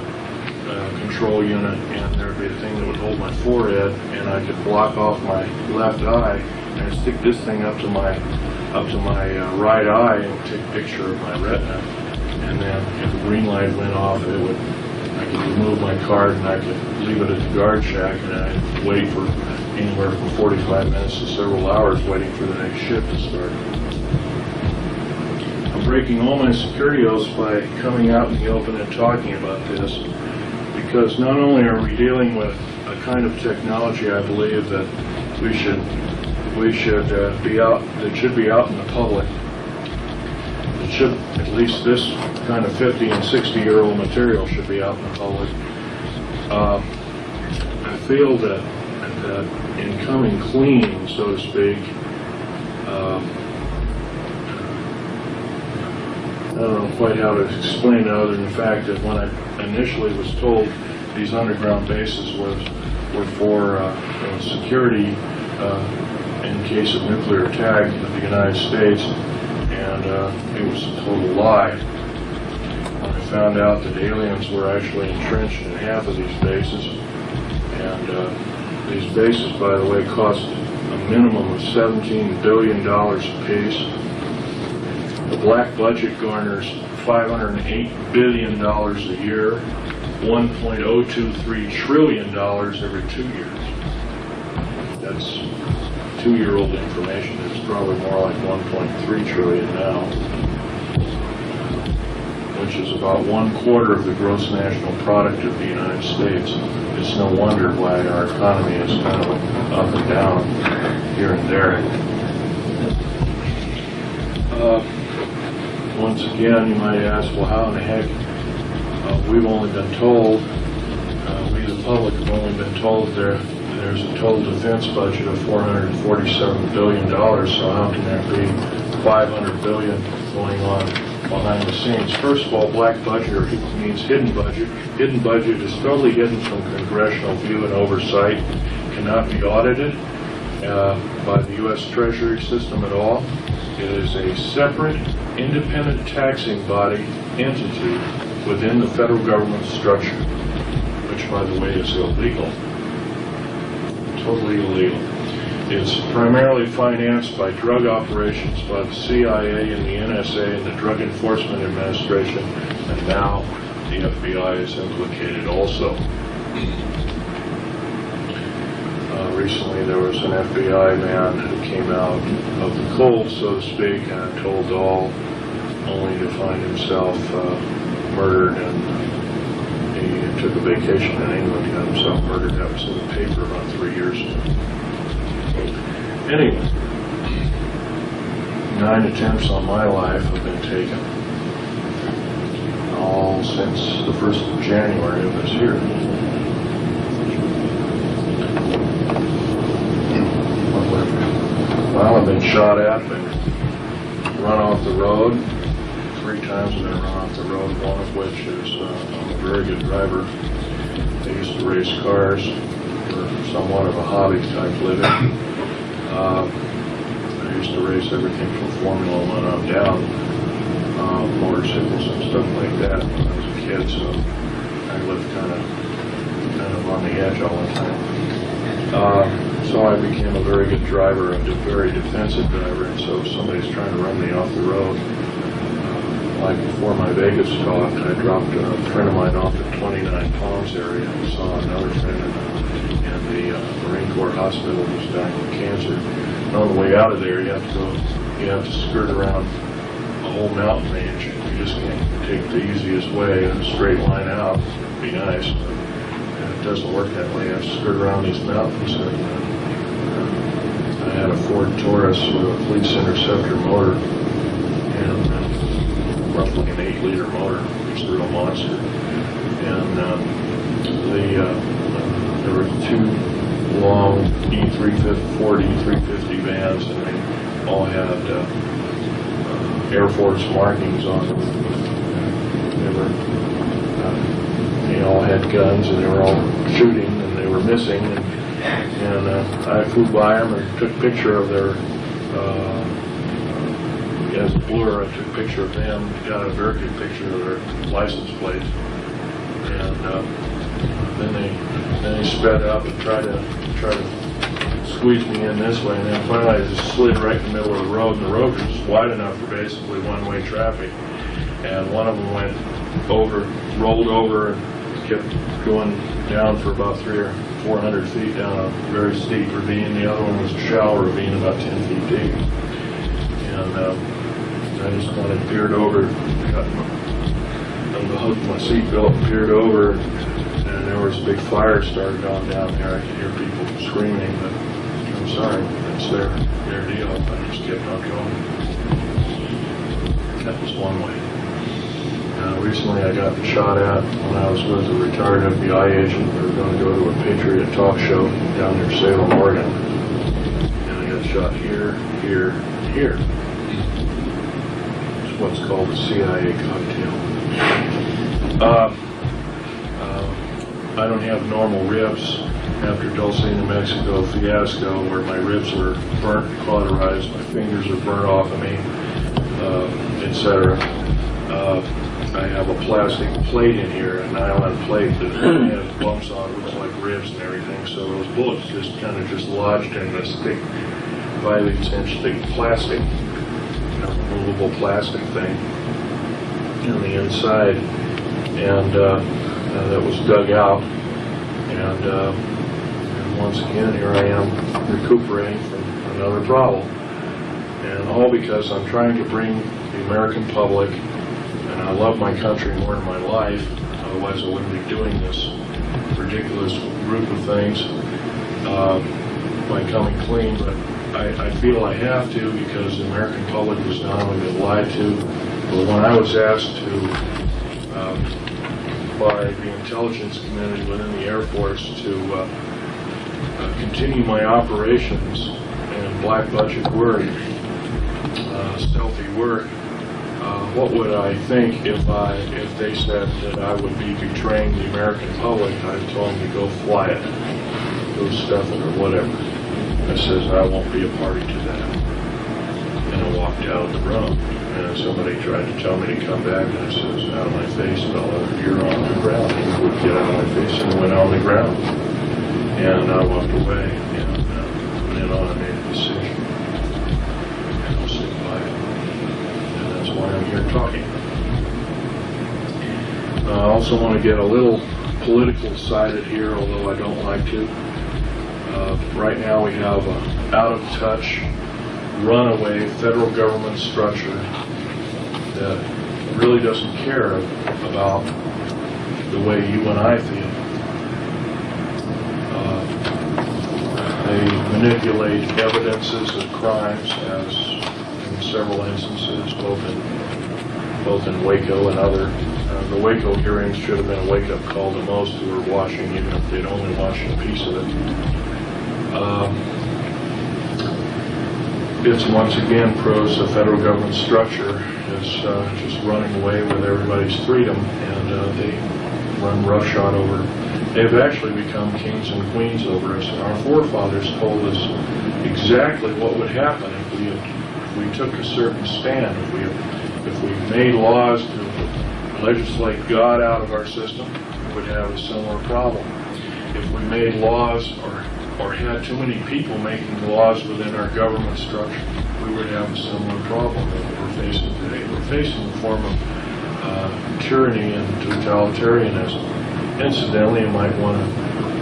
control unit, and there would be a thing that would hold my forehead, and I could block off my left eye and I'd stick this thing up to my right eye and take a picture of my retina. And then if the green light went off, I could remove my card and I could leave it at the guard shack, and I'd wait for anywhere from 45 minutes to several hours waiting for the next shift to start. I'm breaking all my security oaths by coming out in the open and talking about this, because not only are we dealing with a kind of technology, I believe, that we should be out, that should be out in the public. It should, at least this kind of 50 and 60-year-old material should be out in the public. I feel that in coming clean, so to speak, I don't know quite how to explain it other than the fact that when I initially was told these underground bases were for security in case of nuclear attack of the United States, and it was a total lie. When I found out that aliens were actually entrenched in half of these bases, and these bases, by the way, cost a minimum of $17 billion apiece. The black budget garners $508 billion a year, $1.023 trillion every 2 years. That's 2-year-old information. It's probably more like 1.3 trillion now, which is about 1/4 of the gross national product of the United States. It's no wonder why our economy is kind of up and down here and there. Once again, you might ask, well, how in the heck? We've only been told, we the public have only been told there's a total defense budget of $447 billion, so how can there be $500 billion going on behind the scenes? First of all, black budget means hidden budget. Hidden budget is totally hidden from congressional view and oversight, cannot be audited by the U.S. Treasury system at all. It is a separate, independent taxing body entity within the federal government structure, which, by the way, is illegal. Totally illegal. It's primarily financed by drug operations by the CIA and the NSA and the Drug Enforcement Administration, and now the FBI is implicated also. Recently there was an FBI man who came out of the cold, so to speak, and told all, only to find himself murdered, and he took a vacation in England, got himself murdered. That was in the paper about 3 years ago. Anyway, 9 attempts on my life have been taken, all since the 1st of January of this year. Well, I've been shot at, been run off the road. 3 times I've been run off the road, one of which is I'm a very good driver. I used to race cars for somewhat of a hobby type living. I used to race everything from Formula 1 on down, motorcycles and stuff like that when I was a kid, so I lived kind of on the edge all the time. So I became a very good driver, a very defensive driver, and so if somebody's trying to run me off the road, like before my Vegas talk, I dropped a friend of mine off at 29 Palms area and saw another friend in the Marine Corps hospital who was dying of cancer. And on the way out of there, you have to skirt around a whole mountain range. You just can't take the easiest way in a straight line out. It'd be nice, but it doesn't work that way. You have to skirt around these mountains. And, I had a Ford Taurus with a Police Interceptor motor, and roughly an 8-liter motor. It's a real monster. And there were 2 long Ford E350 vans, and they all had Air Force markings on them. They all had guns, and they were all shooting, and they were missing. And I flew by them and took a picture of their, as a blur, I took a picture of them, got a very good picture of their license plates. And then they sped up and tried to squeeze me in this way, and then finally I just slid right in the middle of the road, and the road was just wide enough for basically one-way traffic. And one of them rolled over and kept going down for about 300 or 400 feet down a very steep ravine. The other one was a shallow ravine about 10 feet deep. And I just kind of peered over, got the hook of my seatbelt, peered over, and there was a big fire started on down there. I could hear people screaming, but I'm sorry, that's their deal. I just kept on going. That was one way. Recently I got shot at when I was with a retired FBI agent. We were going to go to a Patriot talk show down near Salem, Oregon. And I got shot here, here, and here. It's what's called a CIA cocktail. I don't have normal ribs after Dulce, New Mexico fiasco, where my ribs were burnt, cauterized, my fingers are burnt off of me, etc. I have a plastic plate in here, a nylon plate that has bumps on it, looks like ribs and everything. So those bullets just kind of lodged in this thick, 5/8-inch thick plastic, removable plastic thing in the inside, and that was dug out. And once again, here I am recuperating from a another problem. And all because I'm trying to bring the American public, and I love my country more than my life, otherwise I wouldn't be doing this ridiculous group of things by coming clean, but I feel I have to because the American public has not only been lied to, but when I was asked to, by the intelligence community within the Air Force to continue my operations in black budget work, stealthy work, what would I think if they said that I would be betraying the American public? I told them to go fly it, go stuff it or whatever. I says I won't be a party to that. And I walked out of the room. And somebody tried to tell me to come back, and I says, out of my face, fella, you're on the ground. He would get out of my face and went on the ground. And I walked away, and from then on I made a decision. And I'll stick by it. And that's why I'm here talking. I also want to get a little political sided here, although I don't like to. Right now we have an out-of-touch, runaway federal government structure that really doesn't care about the way you and I feel. They manipulate evidences of crimes, as in several instances, both in Waco and other. The Waco hearings should have been a wake-up call to most who were watching, even if they'd only watched a piece of it. It's once again proves the federal government structure is just running away with everybody's freedom, and they run roughshod over. They've actually become kings and queens over us. And our forefathers told us exactly what would happen if we took a certain stand. If we made laws to legislate God out of our system, we would have a similar problem. If we made laws or had too many people making laws within our government structure, we would have a similar problem that we're facing today. We're facing a form of tyranny and totalitarianism. Incidentally, you might want to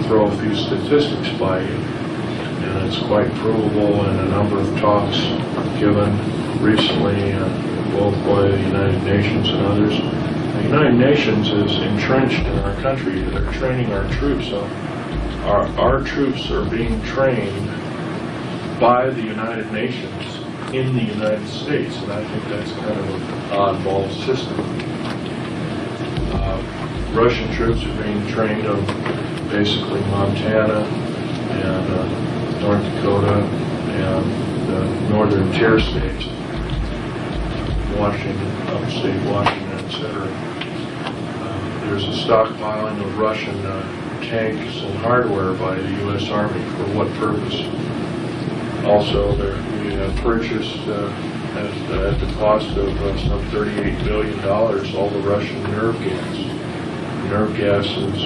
throw a few statistics by you, and it's quite provable in a number of talks given recently, both by the United Nations and others. The United Nations is entrenched in our country. They're training our troops on. Our troops are being trained by the United Nations in the United States, and I think that's kind of an oddball system. Russian troops are being trained on basically Montana and North Dakota and the northern tier states, Washington, upstate Washington, etc. There's a stockpiling of Russian tanks and hardware by the U.S. Army. For what purpose? Also, we have purchased at the cost of some $38 billion all the Russian nerve gas. Nerve gas is,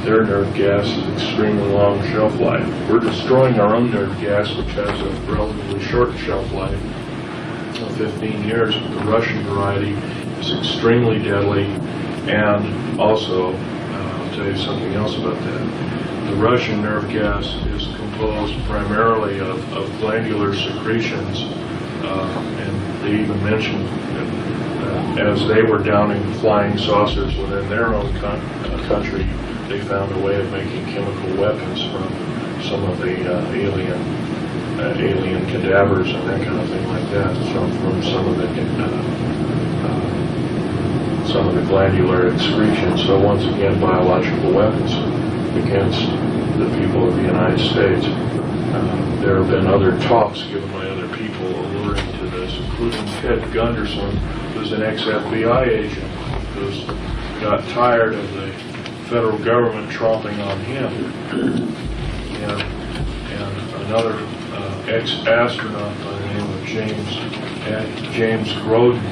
their nerve gas is extremely long shelf life. We're destroying our own nerve gas, which has a relatively short shelf life of 15 years. But the Russian variety is extremely deadly, and also, I'll tell you something else about that. The Russian nerve gas is composed primarily of glandular secretions, and they even mentioned as they were downing flying saucers within their own country, they found a way of making chemical weapons from some of the alien cadavers and that kind of thing like that, from some of the glandular excretions. So once again, biological weapons against the people of the United States. There have been other talks given by other people alluring to this, including Ted Gunderson, who's an ex-FBI agent, who's got tired of the federal government tromping on him, and another ex-astronaut by the name of James Groden,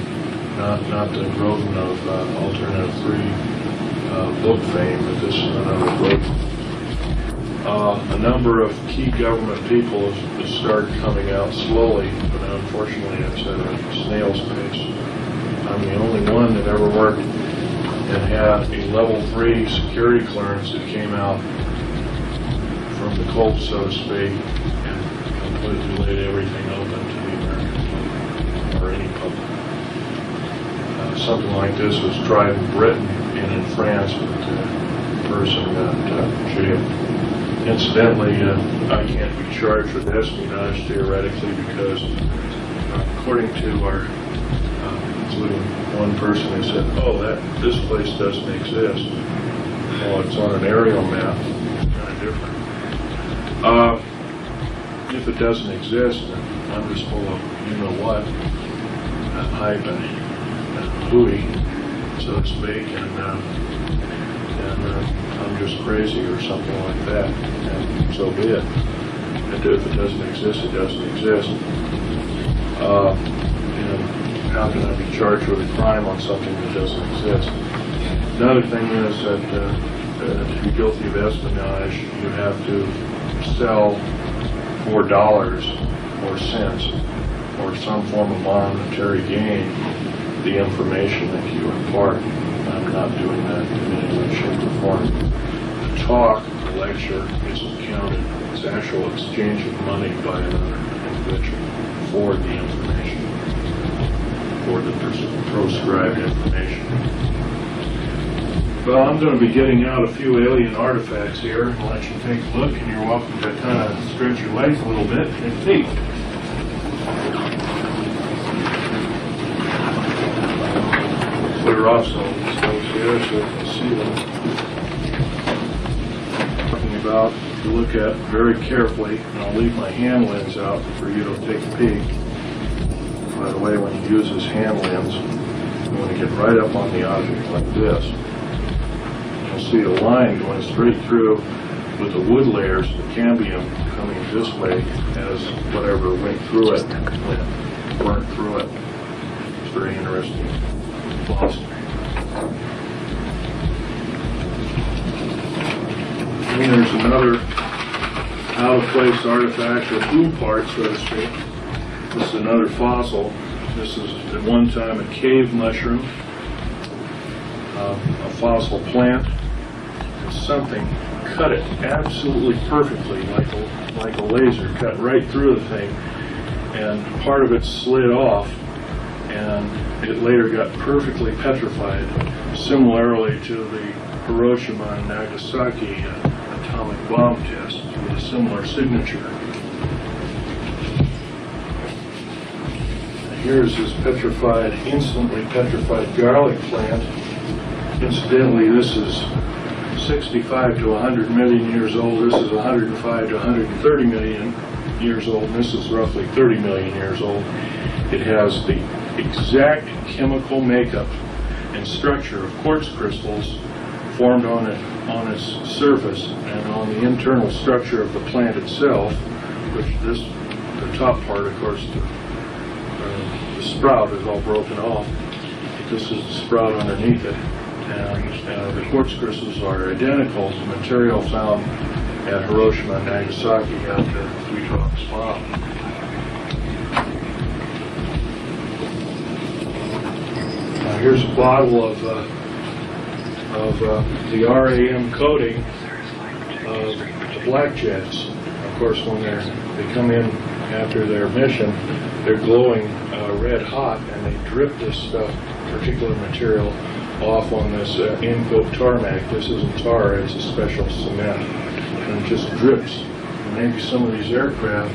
not the Groden of Alternative 3 book fame, but this is another Groden. A number of key government people have started coming out slowly, but unfortunately it's at a snail's pace. I'm the only one that ever worked and had a level 3 security clearance that came out from the cold, so to speak, and completely laid everything open to the American public, or any public. Something like this was tried in Britain and in France, but the person got jailed. Incidentally, I can't be charged with espionage theoretically because, according to our, including one person who said, "Oh, this place doesn't exist." Well, it's on an aerial map, kind of different. If it doesn't exist, then I'm just full of you-know-what, hype and hooey, so to speak, and I'm just crazy or something like that, and so be it. And if it doesn't exist, it doesn't exist. How can I be charged with a crime on something that doesn't exist? Another thing is that to be guilty of espionage, you have to sell for dollars or cents or some form of monetary gain the information that you impart. I'm not doing that in any way, shape, or form. The talk, the lecture, isn't counted. It's actual exchange of money by another individual for the information, for the proscribed information. Well, I'm going to be getting out a few alien artifacts here and let you take a look, and you're welcome to kind of stretch your legs a little bit and see. Clear off some of these things here so you can see them. Talking about, if you look at very carefully, and I'll leave my hand lens out for you to take a peek. By the way, when you use this hand lens, you want to get right up on the object like this. You'll see a line going straight through with the wood layers, the cambium coming this way as whatever went through it, burnt through it. It's very interesting. Awesome. And there's another out-of-place artifact, or blue part, so to speak. This is another fossil. This is at one time a cave mushroom, a fossil plant. Something cut it absolutely perfectly, like a laser, cut right through the thing, and part of it slid off, and it later got perfectly petrified, similarly to the Hiroshima and Nagasaki atomic bomb test with a similar signature. Here's this petrified, instantly petrified garlic plant. Incidentally, this is 65 to 100 million years old. This is 105 to 130 million years old. And this is roughly 30 million years old. It has the exact chemical makeup and structure of quartz crystals formed on its surface, and on the internal structure of the plant itself, which the top part, of course, the sprout is all broken off. This is the sprout underneath it. And the quartz crystals are identical to material found at Hiroshima and Nagasaki at the Three Tropics bomb. Now here's a bottle of the RAM coating of the blackjacks. Of course, when they come in after their mission, they're glowing red hot, and they drip this particular material off on this in-coat tarmac. This isn't tar, it's a special cement, and it just drips. And maybe some of these aircraft,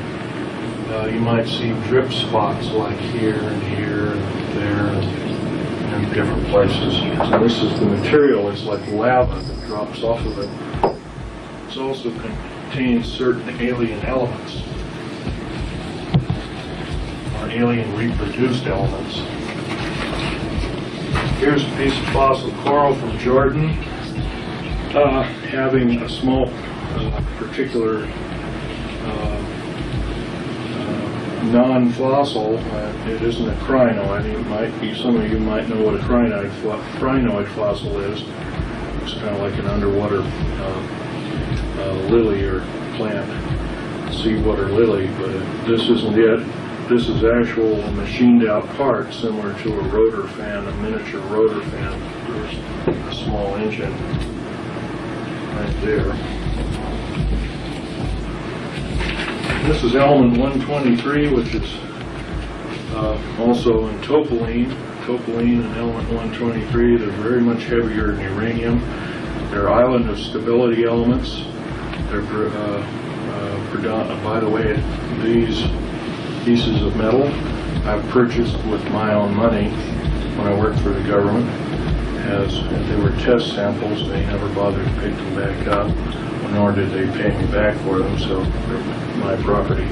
you might see drip spots like here and here and there and different places. So this is the material, it's like lava that drops off of it. It also contains certain alien elements, or alien reproduced elements. Here's a piece of fossil coral from Jordan, having a small particular non-fossil. It isn't a crinoid. Some of you might know what a crinoid fossil is. It's kind of like an underwater lily or plant, seawater lily, but this isn't it. This is actual machined out part similar to a rotor fan, a miniature rotor fan. There's a small engine right there. This is element 123, which is also in topaline. Topaline and element 123, they're very much heavier than uranium. They're island of stability elements. They're, by the way, these pieces of metal I've purchased with my own money when I worked for the government. As they were test samples, they never bothered to pick them back up, nor did they pay me back for them, so they're my property.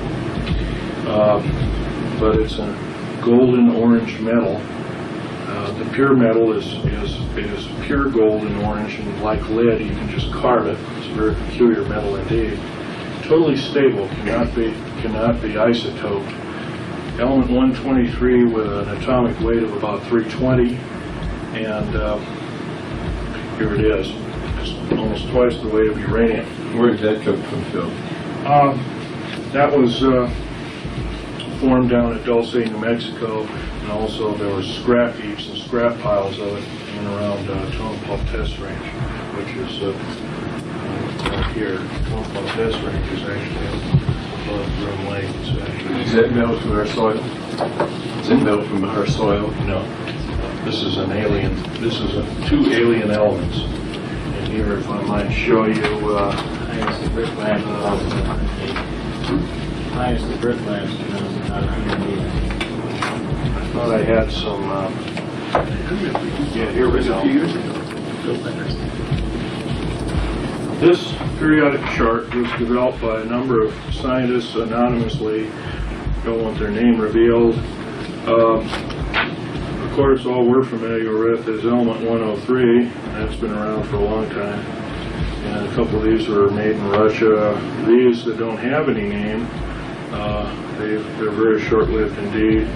But it's a golden orange metal. The pure metal is pure golden orange, and like lead, you can just carve it. It's a very peculiar metal indeed. Totally stable, cannot be isotoped. Element 123 with an atomic weight of about 320, and here it is. It's almost twice the weight of uranium. Where did that come from, Phil? That was formed down at Dulce, New Mexico, and also there was scrap heaps and scrap piles of it in and around Tonopah Test Range, which is right here. Tonopah Test Range is actually above Groom Lake. Is that metal from our soil? Is it metal from our soil? No. This is an alien. This is two alien elements. And here, if I might show you, Minus the brick labs, minus the brick labs, not a human being. I thought I had some. Yeah, here we go. A few years ago. This periodic chart was developed by a number of scientists anonymously. Don't want their name revealed. Of course, all we're familiar with is element 103. That's been around for a long time. And a couple of these were made in Russia. These that don't have any name, they're very short-lived indeed.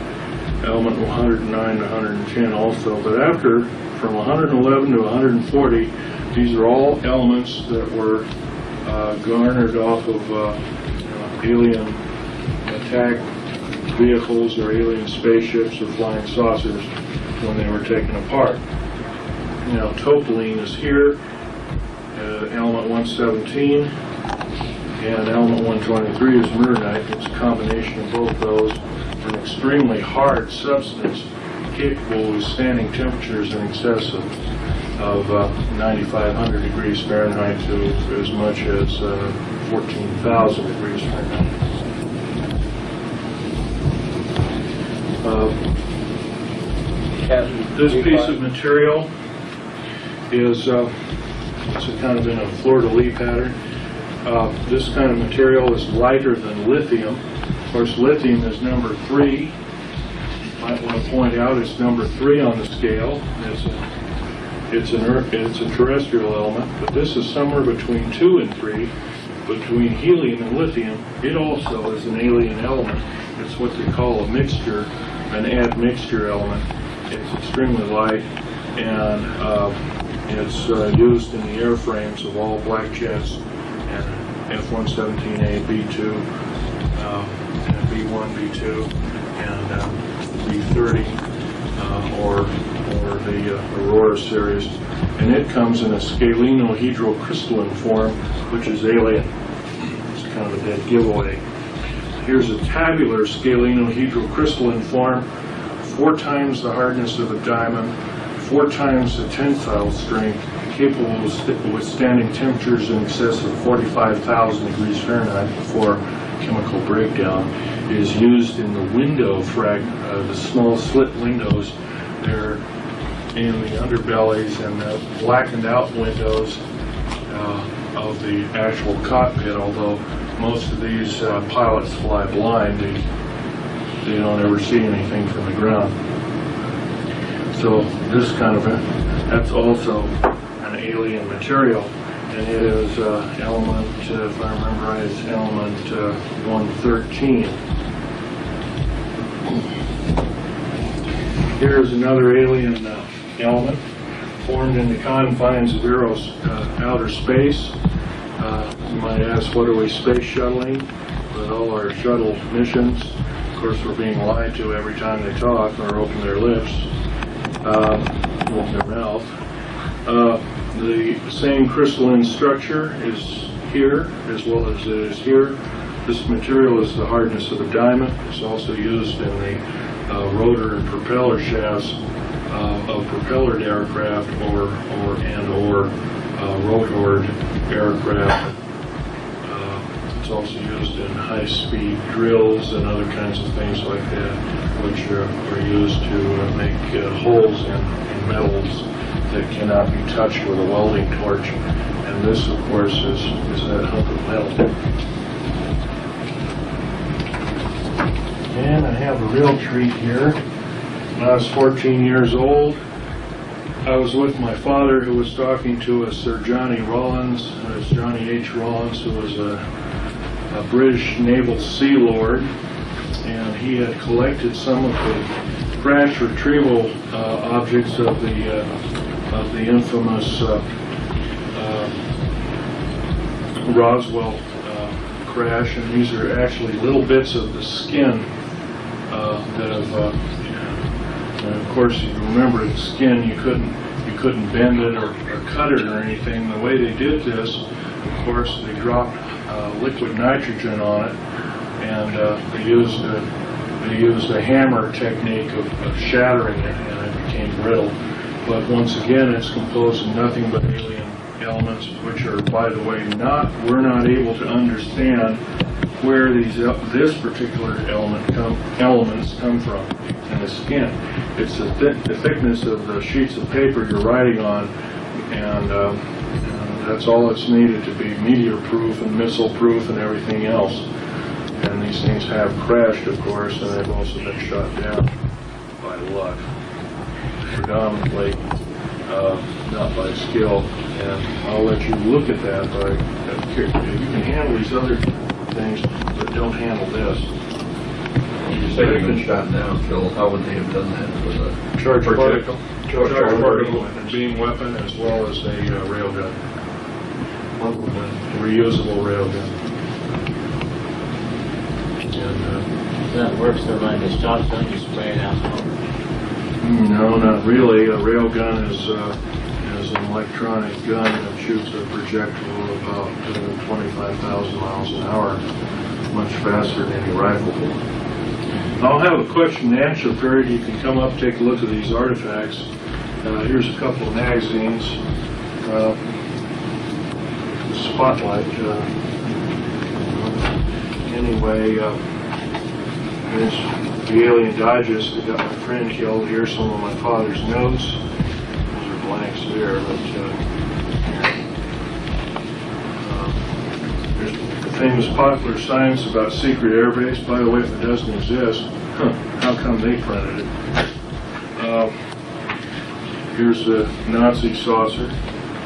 Element 109 to 110 also. But after, from 111 to 140, these are all elements that were garnered off of alien attack vehicles or alien spaceships or flying saucers when they were taken apart. Now, topaline is here, element 117, and element 123 is myrnite. It's a combination of both those. An extremely hard substance capable of withstanding temperatures in excess of 9,500 degrees Fahrenheit to as much as 14,000 degrees Fahrenheit. This piece of material is it's kind of in a fleur-de-lis pattern. This kind of material is lighter than lithium. Of course, lithium is number 3. Might want to point out it's number 3 on the scale. It's a terrestrial element, but this is somewhere between 2 and 3. Between helium and lithium, it also is an alien element. It's what they call a mixture, an admixture element. It's extremely light, and it's used in the airframes of all black jets and F-117A, B-2, and B-1, B-2, and B-30, or the Aurora series. And it comes in a scalenohedrocrystalline form, which is alien. It's kind of a dead giveaway. Here's a tabular scalenohedrocrystalline form, 4 times the hardness of a diamond, 4 times the tensile strength, capable of withstanding temperatures in excess of 45,000 degrees Fahrenheit before chemical breakdown. It is used in the window the small slit windows. They're in the underbellies and the blackened out windows of the actual cockpit, although most of these pilots fly blind. They don't ever see anything from the ground. So this kind of that's also an alien material, and it is element, if I remember right, it's element 113. Here's another alien element formed in the confines of outer space. You might ask, what are we space shuttling? With all our shuttle missions, of course, we're being lied to every time they talk or open their lips, open their mouth. The same crystalline structure is here as well as it is here. This material is the hardness of a diamond. It's also used in the rotor and propeller shafts of propellered aircraft or rotored aircraft. It's also used in high-speed drills and other kinds of things like that, which are used to make holes in metals that cannot be touched with a welding torch. And this, of course, is that hunk of metal. And I have a real treat here. When I was 14 years old, I was with my father, who was talking to a Sir Johnny Rawlins, Johnny H. Rawlins, who was a British naval sea lord, and he had collected some of the crash retrieval objects of the infamous Roswell crash, and these are actually little bits of the skin that have. Of course, you remember the skin. You couldn't bend it or cut it or anything. The way they did this, of course, they dropped liquid nitrogen on it, and they used a hammer technique of shattering it, and it became brittle. But once again, it's composed of nothing but alien elements, which are, by the way, we're not able to understand where this particular elements come from in the skin. It's the thickness of the sheets of paper you're writing on, and that's all that's needed to be meteor-proof and missile-proof and everything else. And these things have crashed, of course, and they've also been shot down by luck, predominantly not by skill. And I'll let you look at that, but you can handle these other things, but don't handle this. You say they've been shot down, Phil. How would they have done that with a Charge projectile? particle and beam weapon, as well as a railgun. Reusable railgun. And, That works so like the shotgun, you spray it out. no, not really. A railgun is an electronic gun that shoots a projectile of about 25,000 miles an hour, much faster than any rifle. I'll have a question and answer period. You can come up, take a look at these artifacts. Here's a couple of magazines. Spotlight. Anyway, here's the Alien Digest. They got my friend killed. Here's some of my father's notes. Those are blanks there, but here's the famous popular science about secret airbase. By the way, if it doesn't exist, how come they printed it? Here's the Nazi saucer.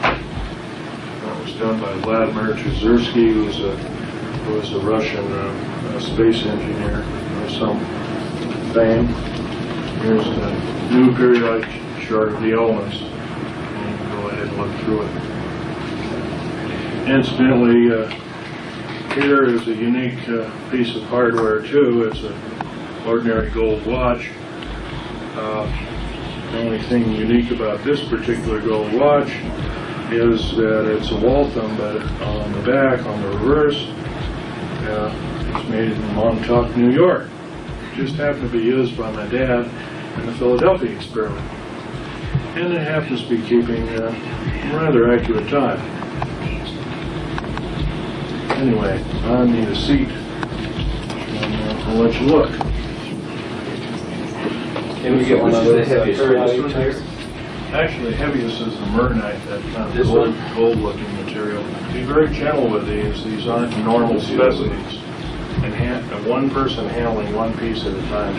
That was done by Vladimir Chezersky, who was a Russian space engineer of some fame. Here's the new periodic chart of the elements. And you can go ahead and look through it. Incidentally, here is a unique piece of hardware too. It's an ordinary gold watch. The only thing unique about this particular gold watch is that it's a Waltham, but on the back, on the reverse, it's made in Montauk, New York. It just happened to be used by my dad in the Philadelphia experiment. And it happens to be keeping a rather accurate time. Anyway, I need a seat, and I'll let you look. Can we get one of those tires? Actually, the heaviest is the Mernite, that kind of gold-looking material. Be very gentle with these. These aren't normal specimens. And one person handling one piece at a time.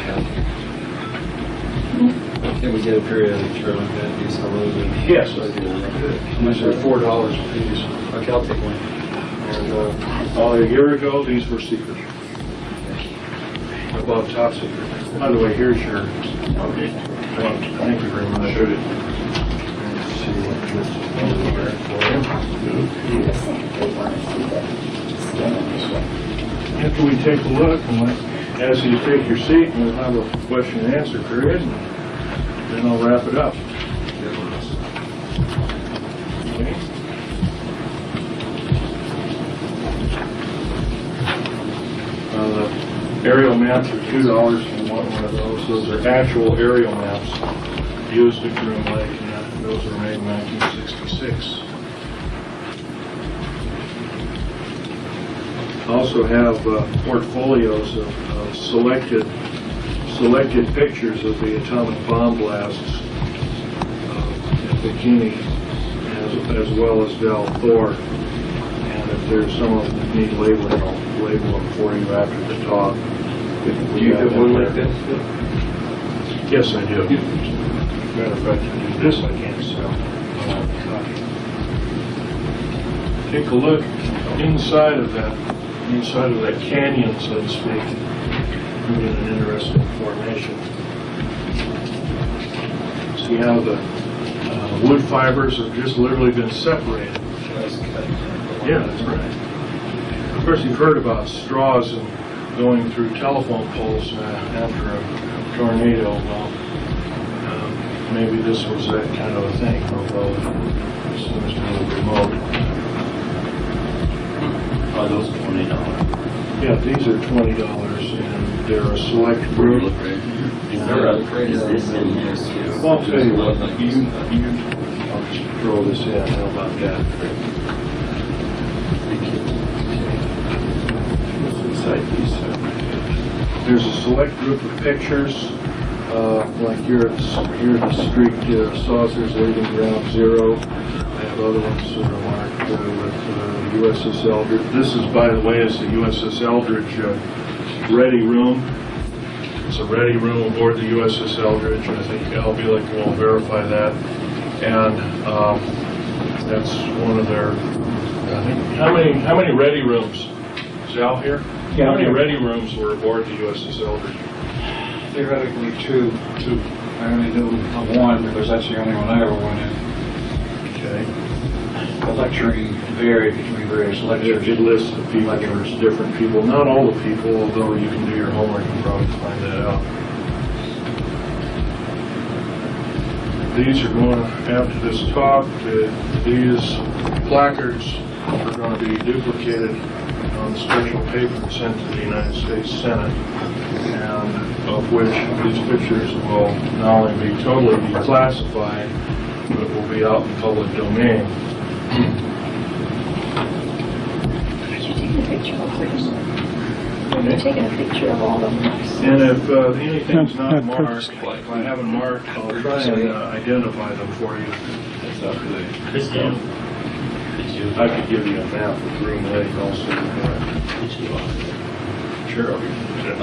Can we get a periodic chart like that? Do some of those? Yes, I do. These are $4 a piece. Okay, I'll take one. And a year ago, these were secret. Above top secret. By the way, here's your. Okay. Thank you very much. Let's see what fits over there for you. After we take a look, and ask you to take your seat, and we'll have a question and answer period, and then I'll wrap it up. Okay. Aerial maps are $2 if you want one of those. Those are actual aerial maps used at Groom Lake, and those were made in 1966. Also have portfolios of selected pictures of the atomic bomb blasts at Bikini, as well as Val Thor. And if there's some of them that need labeling, I'll label them for you after the talk. Do you have one like that? Yes, I do. Matter of fact, I do this I can't sell. Take a look inside of that canyon, so to speak. We get an interesting formation. See how the wood fibers have just literally been separated. Yeah, that's right. Of course, you've heard about straws and going through telephone poles after a tornado. Well, maybe this was that kind of a thing, although it seems to be remote. Are those $20? Yeah, these are $20, and they're a select group. Is this in there too? Well, I'll tell you what, I'll just throw this in. How about that? Inside these, there's a select group of pictures, like here at the streaked saucers leaving ground zero. I have other ones that are marked with USS Eldridge. This is, by the way, is the USS Eldridge ready room. It's a ready room aboard the USS Eldridge, and I think Al Bielek will verify that. And that's one of their. I think how many ready rooms? Is Al here? Yeah. How many ready rooms were aboard the USS Eldridge? Theoretically, two. I only knew of one because that's the only one I ever went in. Okay. The lecturing varied between various It lectures. lists the people, there's different people, not all the people, although you can do your homework and probably find that out. These are going, after this talk, these placards are going to be duplicated on special paper sent to the United States Senate, and of which these pictures will not only be totally declassified, but will be out in public domain. Taking a picture of this. I'm taking a picture of all of them. And if anything's not marked, if I haven't marked, I'll try and identify them for you. That's up to Christian. I could give you a map of Green Lake also. Sure, I'll give you that.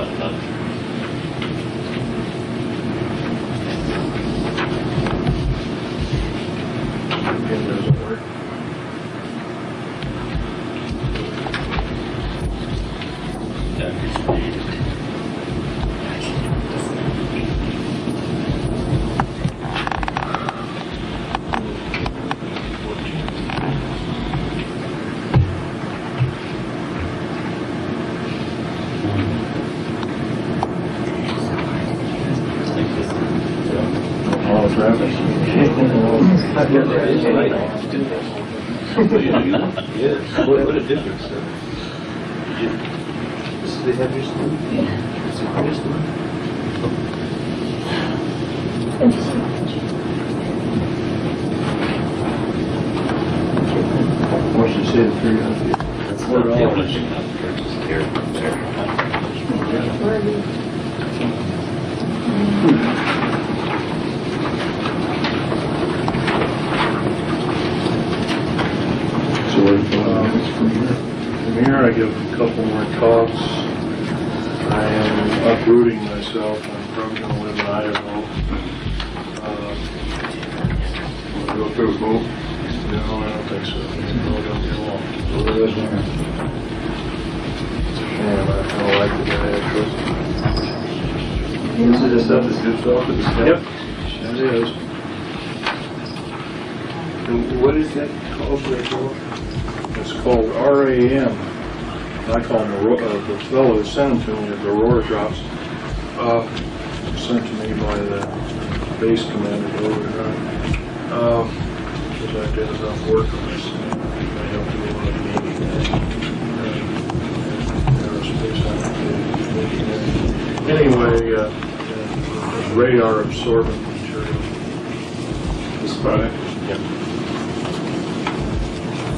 Pen doesn't work. All traffic. Yes. What a difference. This is the heaviest one? Yeah. It's the hardest one? Once you say the 300 feet. That's $4. not the only thing I've purchased here. Where are we? So from here I give a couple more talks. I am uprooting myself. I'm probably going to live in Idaho. Want to go through a boat? No, I don't think so. No, don't get along. So there is one. It's a shame. I kind of like the guy actually. This is the stuff that's good for the stuff? Yep, it is. And what is that called right now? It's called RAM. I call them the fellow who sent them to me, the Aurora drops. Sent to me by the base commander over there. Because I did enough work on this. I helped do a lot of Navy aerospace applications. radar absorbent material. This product?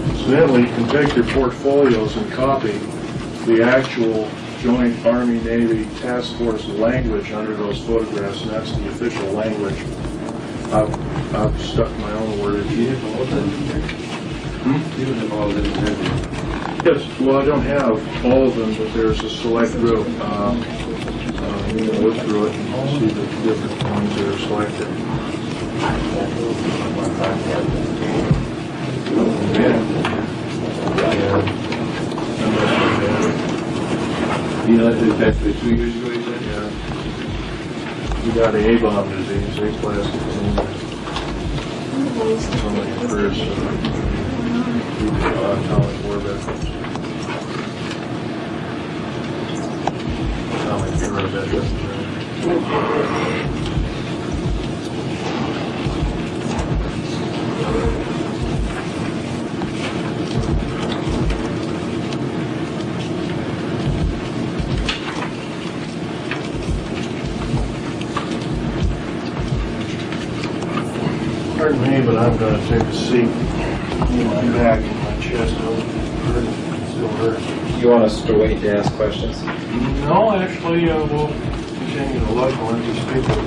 Incidentally, you can take your portfolios and copy the actual Joint Army-Navy Task Force language under those photographs, and that's the official language. I've stuck my own word in. You have all that in there? You don't have all that in there. Yes, well, I don't have all of them, but there's a select group. You can look through it and see the different ones that are selected. You know, that's 2 years ago, you said? Yeah. You got A-bomb disease, aplastic anemia. Somebody occurs, atomic war veterans. Atomic era veterans. Pardon me, but I'm going to take a seat. My back and my chest still hurt. You want us to wait to ask questions? No, actually, we'll continue to look. I'll let these people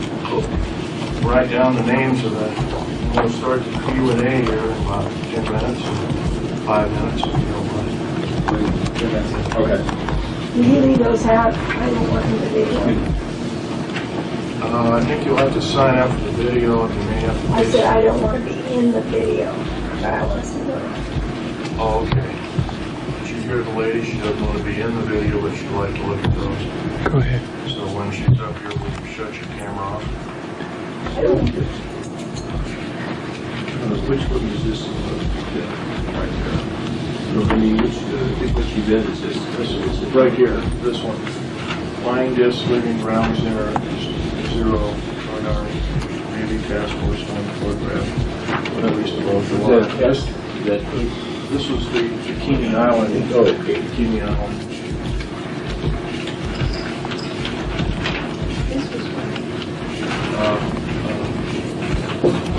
write down the names of the. We'll start the Q&A here in about 10 minutes, 5 minutes, if you don't mind. Okay. Did you leave those out? I don't want them to video. I think you'll have to sign up for the video, and you may have to. I said I don't want to be in the video. I want to see them. Oh, okay. Did you hear the lady? She doesn't want to be in the video, but she'd like to look at those. Go ahead. So when she's up here, will you shut your camera off? I don't. Which one is this? Right there. No, I mean, which you did is this? Right here, this one. Flying disc, living ground zero, Joint Army, Navy Task Force, one photograph. At least the most. This was the Bikini Island. Oh, Bikini Island. This was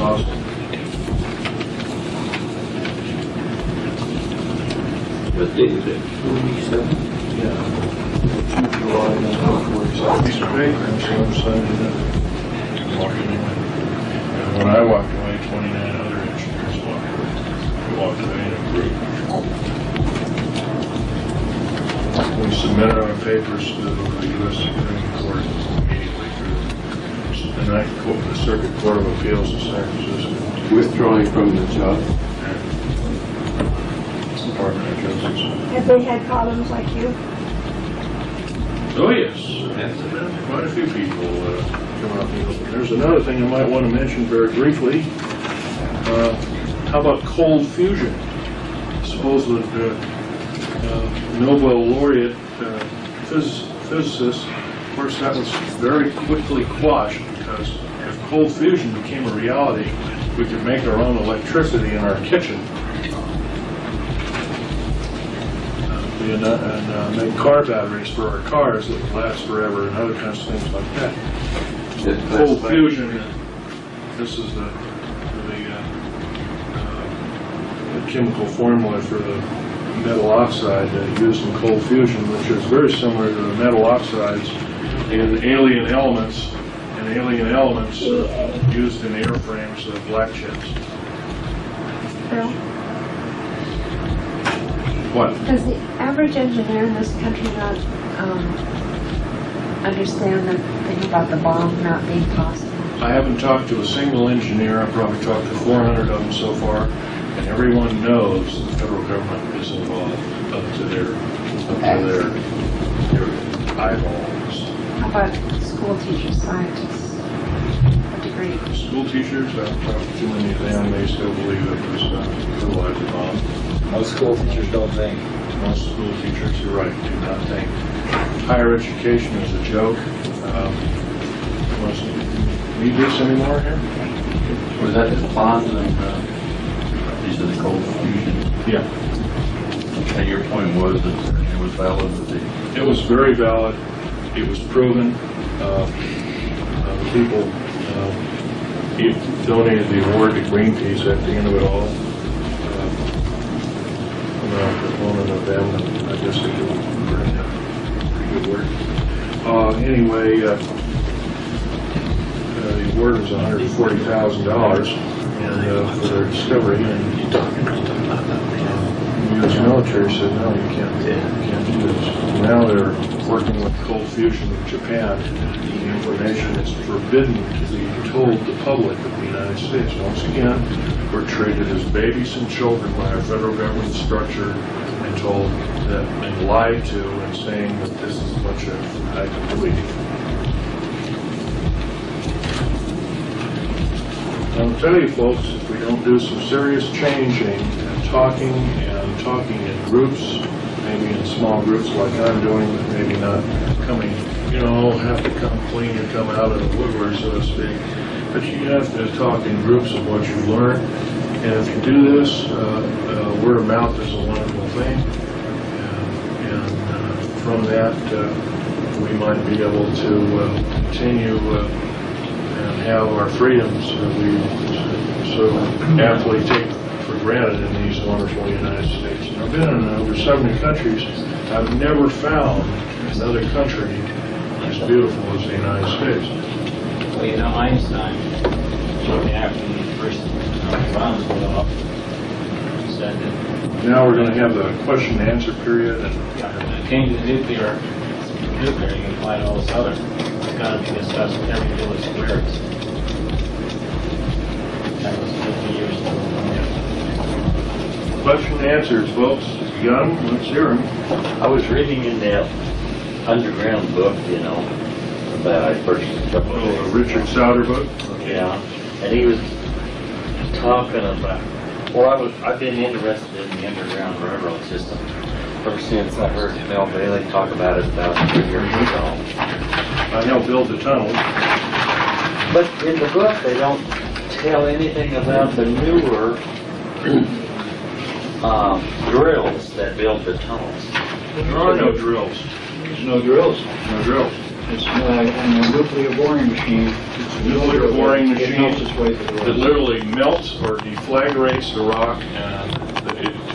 Roswell. What date is it? 47? Yeah. July 1947. Piece of paper, and so I'm signing it. Walking away. And when I walked away, 29 other engineers walked away. We walked away in a group. We submitted our papers to the U.S. Supreme Court immediately through the Circuit Court of Appeals in San Francisco. Withdrawing from the job? Department of Justice. Have they had problems like you? Oh, yes. Quite a few people come out in the open. There's another thing I might want to mention very briefly. How about cold fusion? Suppose that Nobel laureate physicist, of course, that was very quickly quashed because if cold fusion became a reality, we could make our own electricity in our kitchen. And make car batteries for our cars that would last forever and other kinds of things like that. Cold fusion, this is the chemical formula for the metal oxide used in cold fusion, which is very similar to the metal oxides in alien elements used in airframes of black chips. Bill, What? does the average engineer in this country not understand the thing about the bomb not being possible? I haven't talked to a single engineer. I've probably talked to 400 of them so far, and everyone knows the federal government is involved up to their eyeballs. How about school teachers, scientists? What degree? School teachers, I've talked to too many of them. They still believe it was a fertilizer bomb. Most school teachers don't think. Most school teachers, you're right, do not think. Higher education is a joke. Need this anymore here? Was that the bonds and these are the cold fusion? Yeah. And your point was that it was valid, that It was very valid. It was proven. The people donated the award to Greenpeace at the end of it all. I'm a proponent of them, and I guess they do pretty good work. Anyway, the award was $140,000 for their discovery, and the U.S. military said, no, you can't do this. Now they're working with Cold Fusion of Japan. The information is forbidden to be told the public of the United States. Once again, we're treated as babies and children by our federal government structure and told that and lied to and saying that this is a bunch of hyperbole. I'll tell you folks, if we don't do some serious changing and talking in groups, maybe in small groups like I'm doing, but maybe not coming, have to come clean and come out of the woodwork, so to speak. But you have to talk in groups of what you learn. And if you do this, word of mouth is a wonderful thing. And from that, we might be able to continue and have our freedoms that we so aptly take for granted in these wonderful United States. And I've been in over 70 countries. I've never found another country as beautiful as the United States. Well, Einstein, shortly after the first rounds went off, said that Now we're going to have the question and answer period. And when it came to nuclear, you can apply to all this other. It's got to be discussed with every village square. That was 50 years ago. question and answers, folks. If you got them, let's hear them. I was reading in that underground book, that I purchased a couple of Oh, days the Richard Sauter book? Yeah, and he was talking about, I've been interested in the underground railroad system ever since I heard Mel Bailey talk about it about 3 years ago. I helped build the tunnel. But in the book, they don't tell anything about the newer drills that build the tunnels. There are no drills. There's no drills. No drills. It's a nuclear boring machine. It's a nuclear boring It machine melts its way through the that rock. literally melts or deflagrates the rock and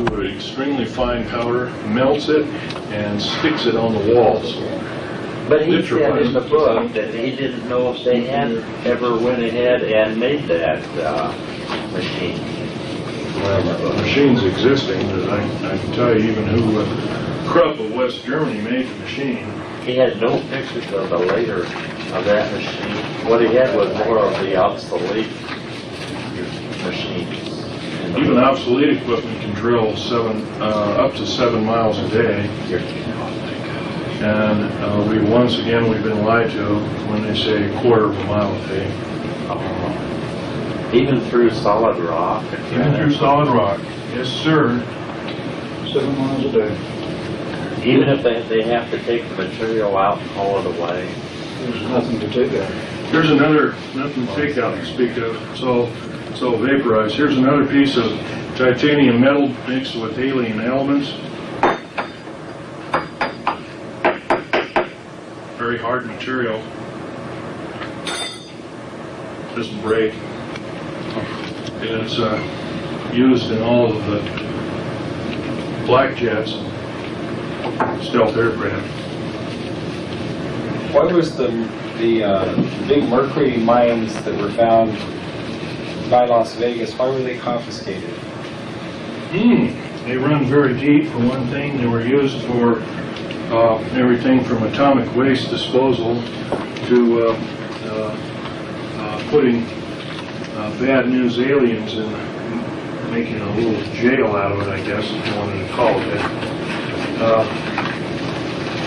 to an extremely fine powder, melts it, and sticks it on the walls. But he said in the book that he didn't know if they had ever went ahead and made that machine. Well, the machine's existing, but I can tell you even who Krupp of West Germany made the machine. He had no pictures of the later of that machine. What he had was more of the obsolete machines. Even obsolete equipment can drill up to 7 miles a day. And we've been lied to when they say a quarter of a mile a day. Even through solid rock. Even through solid rock. Yes, sir. 7 miles a day. Even if they have to take the material out and haul it away. There's nothing to take out. Here's nothing to take out to speak of. It's all vaporized. Here's another piece of titanium metal mixed with alien elements. Very hard material. Doesn't break. And it's used in all of the black jets, stealth aircraft. Why was the big mercury mines that were found by Las Vegas, why were they confiscated? They run very deep, for one thing. They were used for everything from atomic waste disposal to putting bad news aliens and making a little jail out of it, I guess, if you wanted to call it that.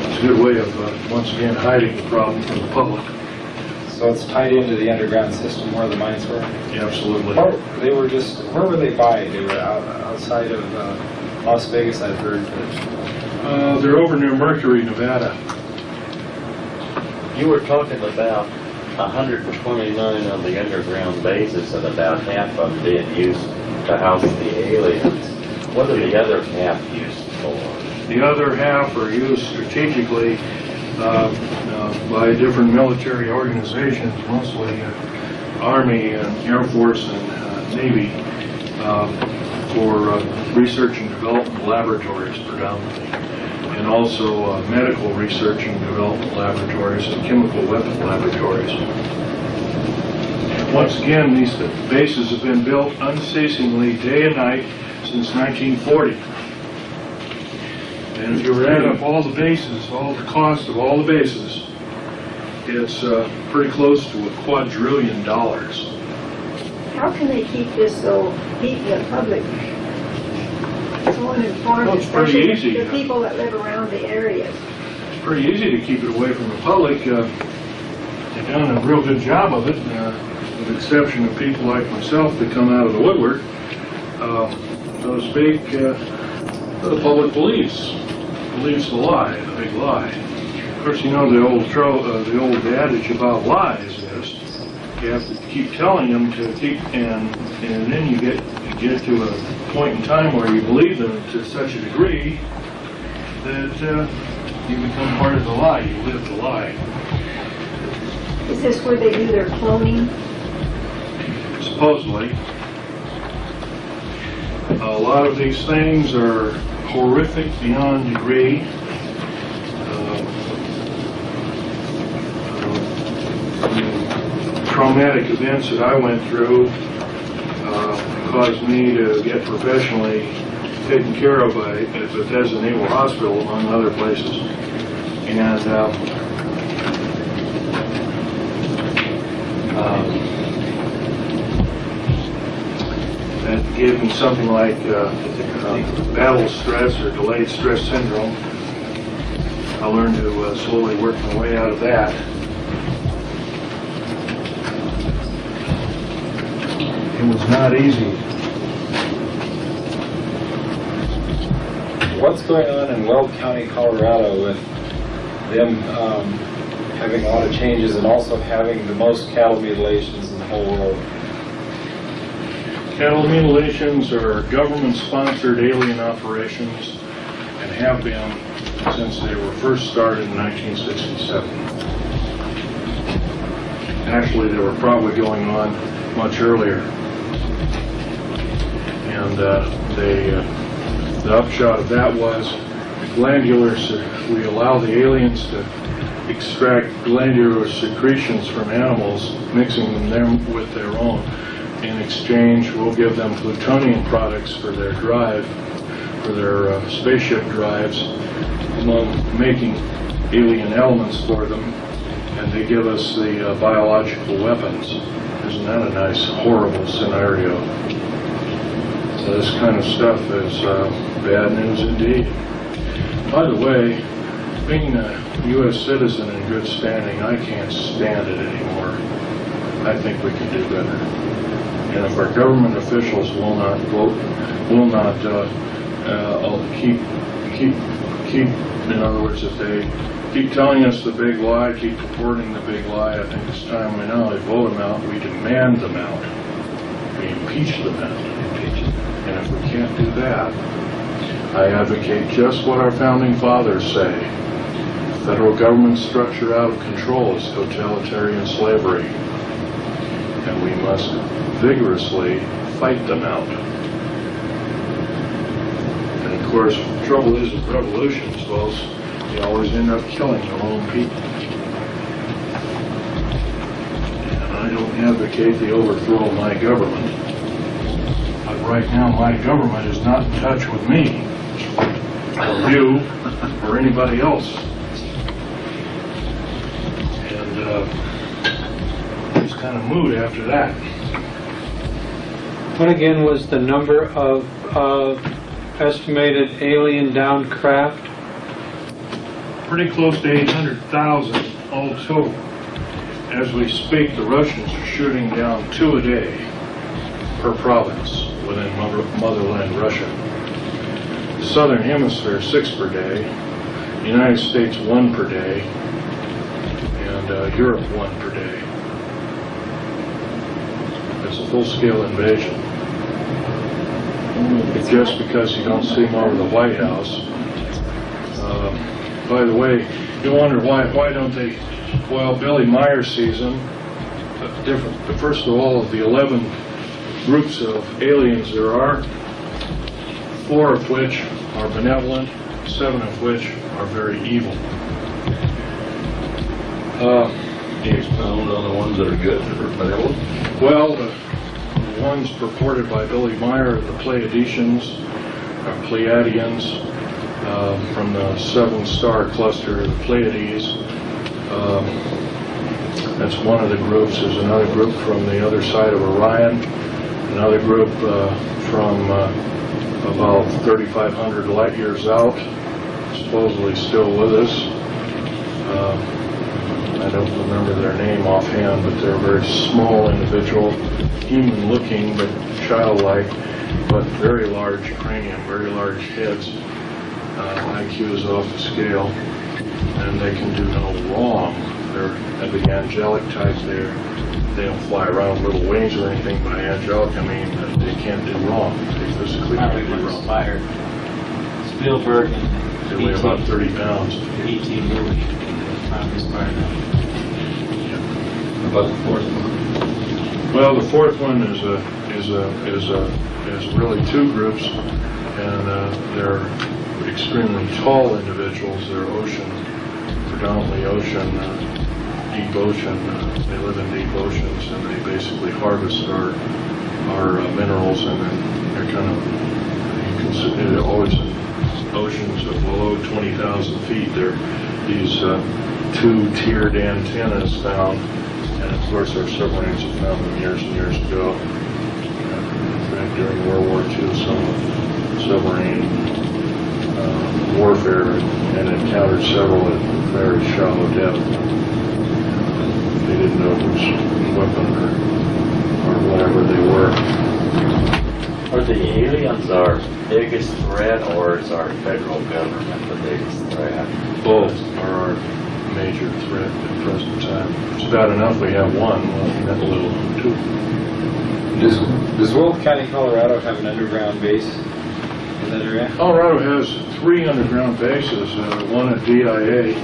It's a good way of, once again, hiding the problem from the public. So it's tied into the underground system where the mines were? Absolutely. Where were they by? They were outside of Las Vegas, I've heard. They're over near Mercury, Nevada. You were talking about 129 of the underground bases and about half of them being used to house the aliens. What are the other half used for? The other half are used strategically by different military organizations, mostly Army and Air Force and Navy, for research and development laboratories predominantly, and also medical research and development laboratories and chemical weapon laboratories. Once again, these bases have been built unceasingly day and night since 1940. And if you were to add up all the bases, all the cost of all the bases, it's pretty close to $2 quadrillion. How can they keep this so keep the public so uninformed, Well, it's pretty especially easy. the people that live around the areas? It's pretty easy to keep it away from the public. They've done a real good job of it, with the exception of people like myself that come out of the woodwork, so to speak. The public believes the lie, the big lie. Of course, you know the old adage about lies is you have to keep telling them to keep, and then you get to a point in time where you believe them to such a degree that you become part of the lie. You live the lie. Is this where they do their cloning? Supposedly, a lot of these things are horrific beyond degree. Traumatic events that I went through caused me to get professionally taken care of at Bethesda Naval Hospital, among other places. And that gave me something like battle stress or delayed stress syndrome. I learned to slowly work my way out of that. It was not easy. What's going on in Weld County, Colorado, with them having a lot of changes and also having the most cattle mutilations in the whole world? Cattle mutilations are government-sponsored alien operations and have been since they were first started in 1967. Actually, they were probably going on much earlier. And the upshot of that was we allow the aliens to extract glandular secretions from animals, mixing them with their own. In exchange, we'll give them plutonium products for their drive, for their spaceship drives, among making alien elements for them, and they give us the biological weapons. Isn't that a nice, horrible scenario? So this kind of stuff is bad news indeed. By the way, being a U.S. citizen in good standing, I can't stand it anymore. I think we can do better. And if our government officials will not keep, in other words, if they keep telling us the big lie, keep reporting the big lie, I think it's time we not only vote them out, we demand them out. We impeach them out. And if we can't do that, I advocate just what our founding fathers say. Federal government structure out of control is totalitarian slavery. And we must vigorously fight them out. And of course, the trouble is with revolutions, folks, they always end up killing their own people. And I don't advocate the overthrow of my government. But right now, my government is not in touch with me, or you, or anybody else. And it's kind of mood after that. What again was the number of estimated alien downed craft? Pretty close to 800,000 all total. As we speak, the Russians are shooting down 2 a day per province within motherland Russia. The Southern Hemisphere, 6 per day. The United States, 1 per day. And Europe, 1 per day. It's a full-scale invasion. Just because you don't see them over the White House. By the way, You wonder why don't they? Well, Billy Meyer sees them different. First of all, of the 11 groups of aliens there are, 4 of which are benevolent, 7 of which are very evil. Can you expound on the ones that are good or benevolent? Well, the ones purported by Billy Meyer, the Pleiadians, Pleiadians, from the 7-star cluster, the Pleiades. That's one of the groups. There's another group from the other side of Orion, another group from about 3,500 light years out, supposedly still with us. I don't remember their name offhand, but they're a very small individual, human-looking but childlike, but very large cranium, very large heads. IQ is off the scale, and they can do no wrong. They're the angelic type. They don't fly around with little wings or anything. By angelic, I mean that they can't do wrong. They physically can't do wrong. Inspired Spielberg and They weigh about 30 pounds. E.T. movie. Probably inspired them. How about the fourth one? Well, the fourth one is really 2 groups, and they're extremely tall individuals. They're predominantly ocean, deep ocean. They live in deep oceans, and they basically harvest our minerals, and then they're kind of they're always in oceans of below 20,000 feet. They're these 2-tiered antennas found. And of course, our submarines have found them years and years ago. During World War II, some submarine warfare and encountered several at very shallow depth. They didn't know which weapon or whatever they were. Are the aliens our biggest threat, or is our federal government the biggest threat? Both are our major threat at the present time. It's bad enough we have one, well, that little one too. Does Will County, Colorado have an underground base in that area? Colorado has 3 underground bases, one at DIA.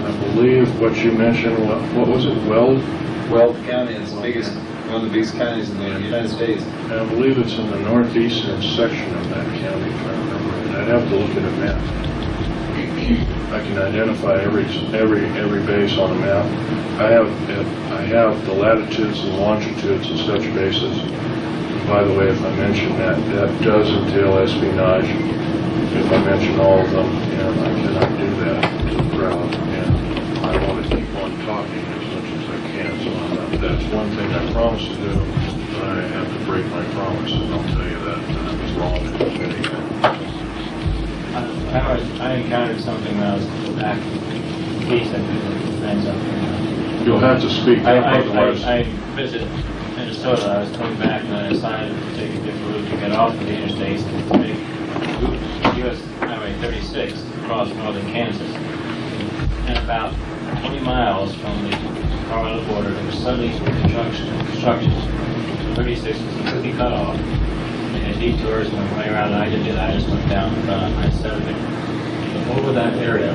I believe what you mentioned, what was it, Weld? Weld County is the biggest, one of the biggest counties in the United States. I believe it's in the northeastern section of that county, if I remember right. I'd have to look at a map. I can identify every base on a map. I have the latitudes and longitudes of such bases. By the way, if I mention that does entail espionage. If I mention all of them, and I cannot do that to the crowd, and I want to keep on talking as much as I can. So that's one thing I promised to do, but I have to break my promise, and I'll tell you that I was wrong in admitting that. I encountered something when I was back east. I visited friends up here. You'll have to speak up, otherwise. I visited Minnesota. I was coming back and I decided to take a different route to get off of the interstates and take U.S. Highway 36 across northern Kansas. And about 20 miles from the Colorado border, there was suddenly construction. 36 was completely cut off. And detours went way around, and I didn't do that. I just went down in front of I-70. Over that area,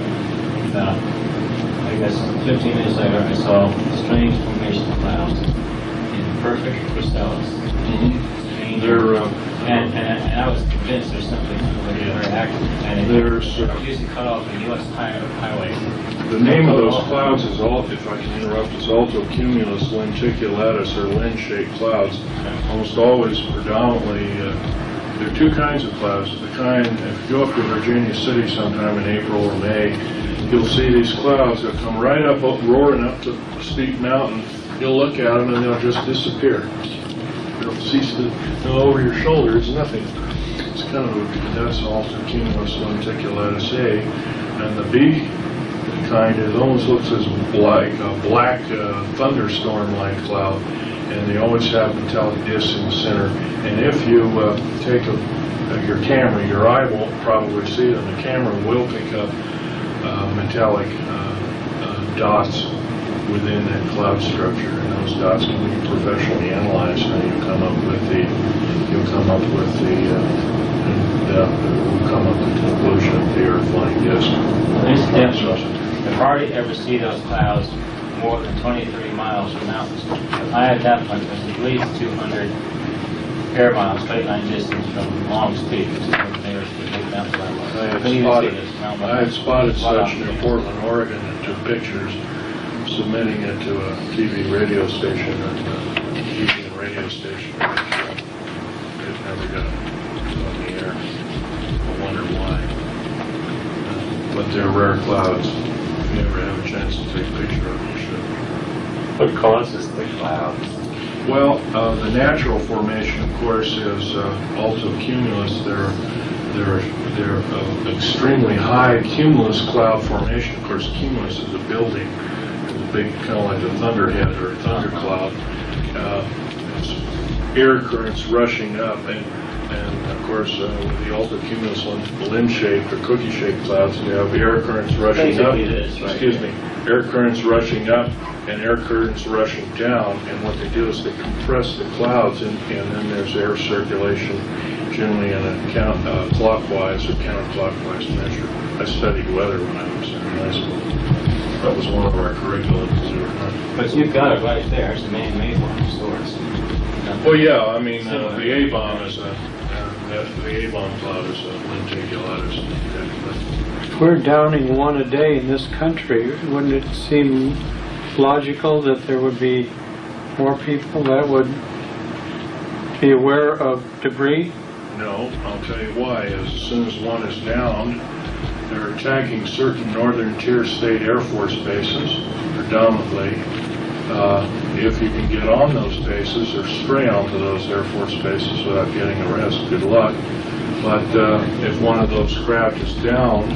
about, I guess, 15 minutes later, I saw strange formation clouds in perfect crystals. They're, and I was convinced there's something very active. And it was usually cut off in U.S. highways. the name of those clouds is, if I can interrupt, is altocumulus lenticulatus, or lens-shaped clouds. Almost always predominantly, there are 2 kinds of clouds. The kind, if you go up to Virginia City sometime in April or May, you'll see these clouds that come right up, roaring up to a steep mountain. You'll look at them and they'll just disappear. They'll cease to go over your shoulder. It's nothing. It's kind of that's altocumulus lenticulatus A, and the B kind, it almost looks as like a black thunderstorm-like cloud, and they always have metallic discs in the center. And if you take your camera, your eye won't probably see them. The camera will pick up metallic dots within that cloud structure, and those dots can be professionally analyzed, and you'll come up with the conclusion of the Earth flying disk. Incidentally, you hardly ever see those clouds more than 23 miles from mountains. I had that one was at least 200 air miles, straight line distance from Long's Peak, which is one of the nearest big mountain level. So you can easily see this mountain I had level. spotted such near Portland, Oregon, and took pictures, submitting it to a TV radio station, and it never got on the air. I wonder why. But they're rare clouds. If you ever have a chance to take a picture of them, you should. What causes the clouds? Well, the natural formation, of course, is altocumulus. They're extremely high cumulus cloud formation. Of course, cumulus is a building, it's a big, kind of like a thunderhead or a thundercloud. It's air currents rushing up, and of course, with the altocumulus ones, balloon-shaped or cookie-shaped clouds, you have air currents rushing up. Air currents rushing up and air currents rushing down, and what they do is they compress the clouds, and then there's air circulation, generally in a clockwise or counterclockwise measure. I studied weather when I was in high school. That was one of our curriculums. But you've got it right there. It's a man-made one of sorts. Well, yeah, I mean, the A-bomb is the A-bomb cloud is a lenticulatus. We're downing one a day in this country. Wouldn't it seem logical that there would be more people that would be aware of debris? No, I'll tell you why. As soon as one is downed, they're attacking certain northern tier state Air Force bases, predominantly. If you can get on those bases or stray onto those Air Force bases without getting arrested, good luck. But if one of those craft is down,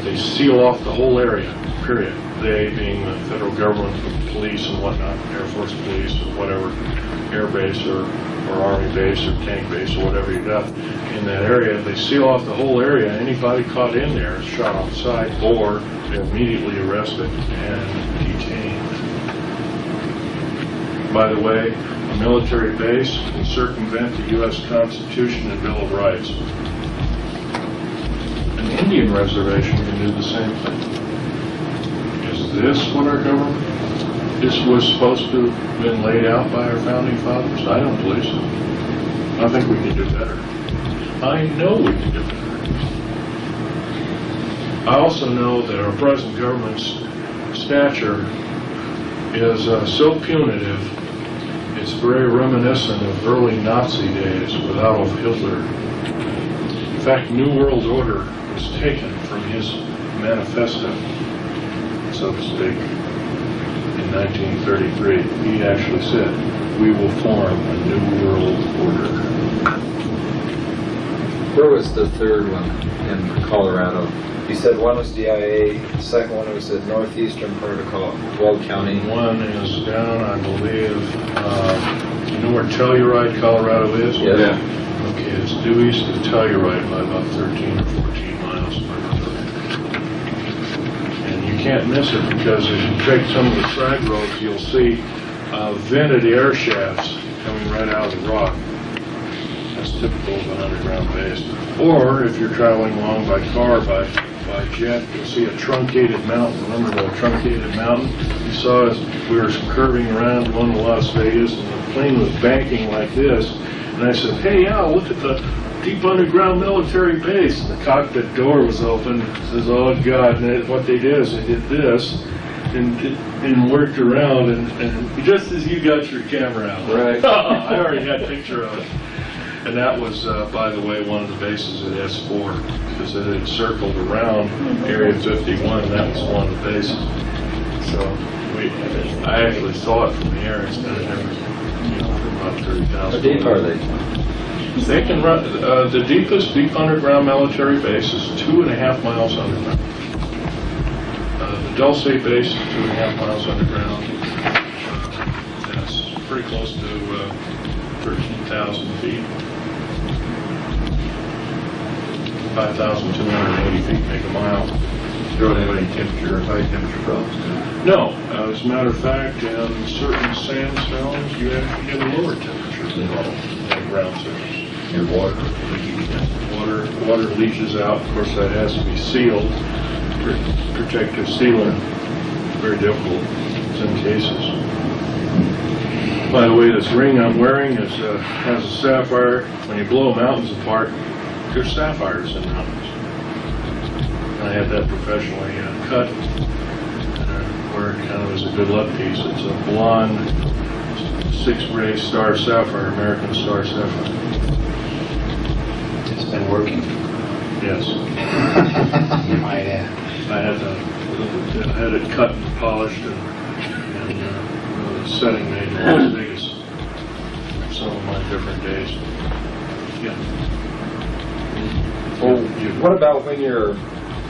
they seal off the whole area, period. They being the federal government, police and whatnot, Air Force police or whatever, air base or army base or tank base or whatever you got in that area, they seal off the whole area. Anybody caught in there is shot on sight or they're immediately arrested and detained. By the way, a military base can circumvent the U.S. Constitution and Bill of Rights. An Indian reservation can do the same thing. Is this what our government was supposed to have been laid out by our founding fathers? I don't believe so. I think we can do better. I know we can do better. I also know that our present government's stature is so punitive, it's very reminiscent of early Nazi days with Adolf Hitler. In fact, New World Order was taken from his manifesto, so to speak, in 1933. He actually said, "We will form a new world order." Where was the third one in Colorado? You said one was DIA, the second one was the northeastern part of Weld County. One is down, I believe, you know where Telluride, Colorado is? Yeah. Okay, it's due east of Telluride by about 13 or 14 miles. And you can't miss it because if you take some of the side roads, you'll see vented air shafts coming right out of the rock. That's typical of an underground base. Or if you're traveling along by car, by jet, you'll see a truncated mountain. Remember the truncated mountain? You saw as we were curving around going to Las Vegas, and the plane was banking like this. And I said, "Hey, Al, look at the deep underground military base." And the cockpit door was open. It says, "Oh, God." And what they did is they did this and worked around, and just as you got your camera out. Right. I already had a picture of it. And that was, by the way, one of the bases at S4, because it had circled around Area 51. That was one of the bases. So I actually saw it from the air instead of from about 30,000. How deep are they? They can run. The deepest deep underground military base is 2.5 miles underground. The Dulce base is 2.5 miles underground. That's pretty close to 13,000 feet. 5,280 feet make a mile. Don't have any temperature, high temperature drops. No, as a matter of fact, in certain sandstones, you actually get a lower temperature than ground surface. And water. Water leaches out. Of course, that has to be sealed. Protective sealant, very difficult in some cases. By the way, this ring I'm wearing has a sapphire. When you blow mountains apart, there's sapphires in mountains. I had that professionally cut. Where it kind of is a good luck piece. It's a blonde 6-ray star sapphire, American star sapphire. It's been working. Yes. You might have. I had it cut and polished and setting made in Las Vegas. Some of my different days. Yeah. Well, what about when you're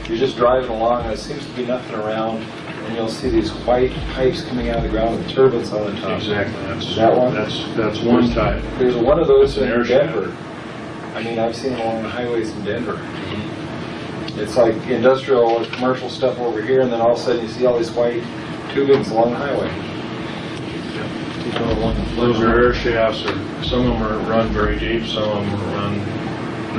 just driving along and there seems to be nothing around, and you'll see these white pipes coming out of the ground with turbines on the top? Exactly. That's that one? That's one type. There's one of those It's an in air shaft. Denver. I mean, I've seen them along the highways in Denver. It's like industrial or commercial stuff over here, and then all of a sudden you see all these white tubings along the highway. Those are air shafts. Some of them are run very deep. Some of them are run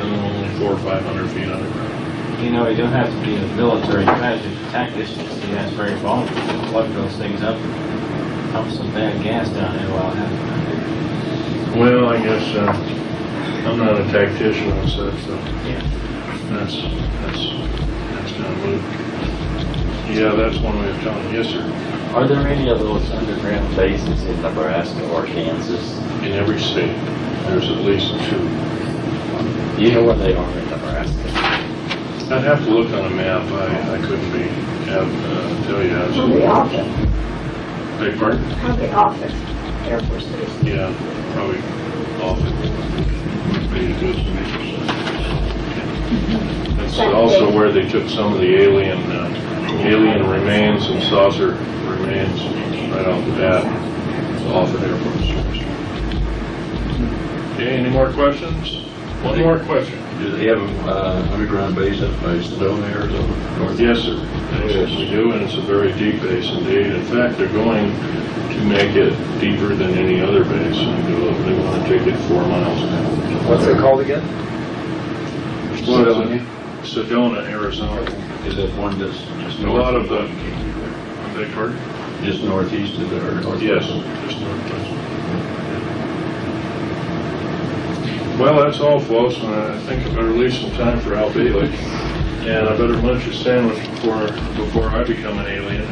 only 400 or 500 feet underground. You know, you don't have to be a military tactician to see that's very vulnerable. You plug those things up and pump some bad gas down there while it happens. Well, I guess I'm not a tactician and such, so Yeah. that's kind of moot. Yeah, that's one way of telling. Yes, sir. Are there any of those underground bases in Nebraska or Kansas? In every state, there's at least 2. You know where they are in Nebraska? I'd have to look on a map. I couldn't tell you. How they office, Beg pardon? how they office, Air Force Base. Yeah, probably off it. Maybe it goes to me. That's also where they took some of the alien remains and saucer remains right off the bat. Off at Air Force Base. Okay, any more questions? One more question. Do they have underground base up by Sedona, Arizona? North? Yes, sir. Yes, we do, and it's a very deep base indeed. In fact, they're going to make it deeper than any other base. They want to take it 4 miles now. What's it called again? Sedona, Arizona. Is that one that's just A north? lot of the, I beg pardon? Just northeast of there? Yes, just northwest. Well, that's all, folks. I think I better leave some time for Al Bailey. And I better munch a sandwich before I become an alien.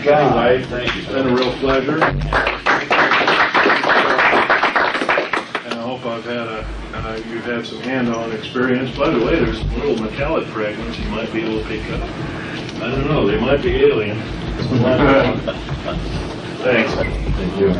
Anyway, thank you. It's been a real pleasure. And I hope you've had some hand-on experience. By the way, there's some little metallic fragments you might be able to pick up. I don't know, they might be alien. Thanks. Thank you.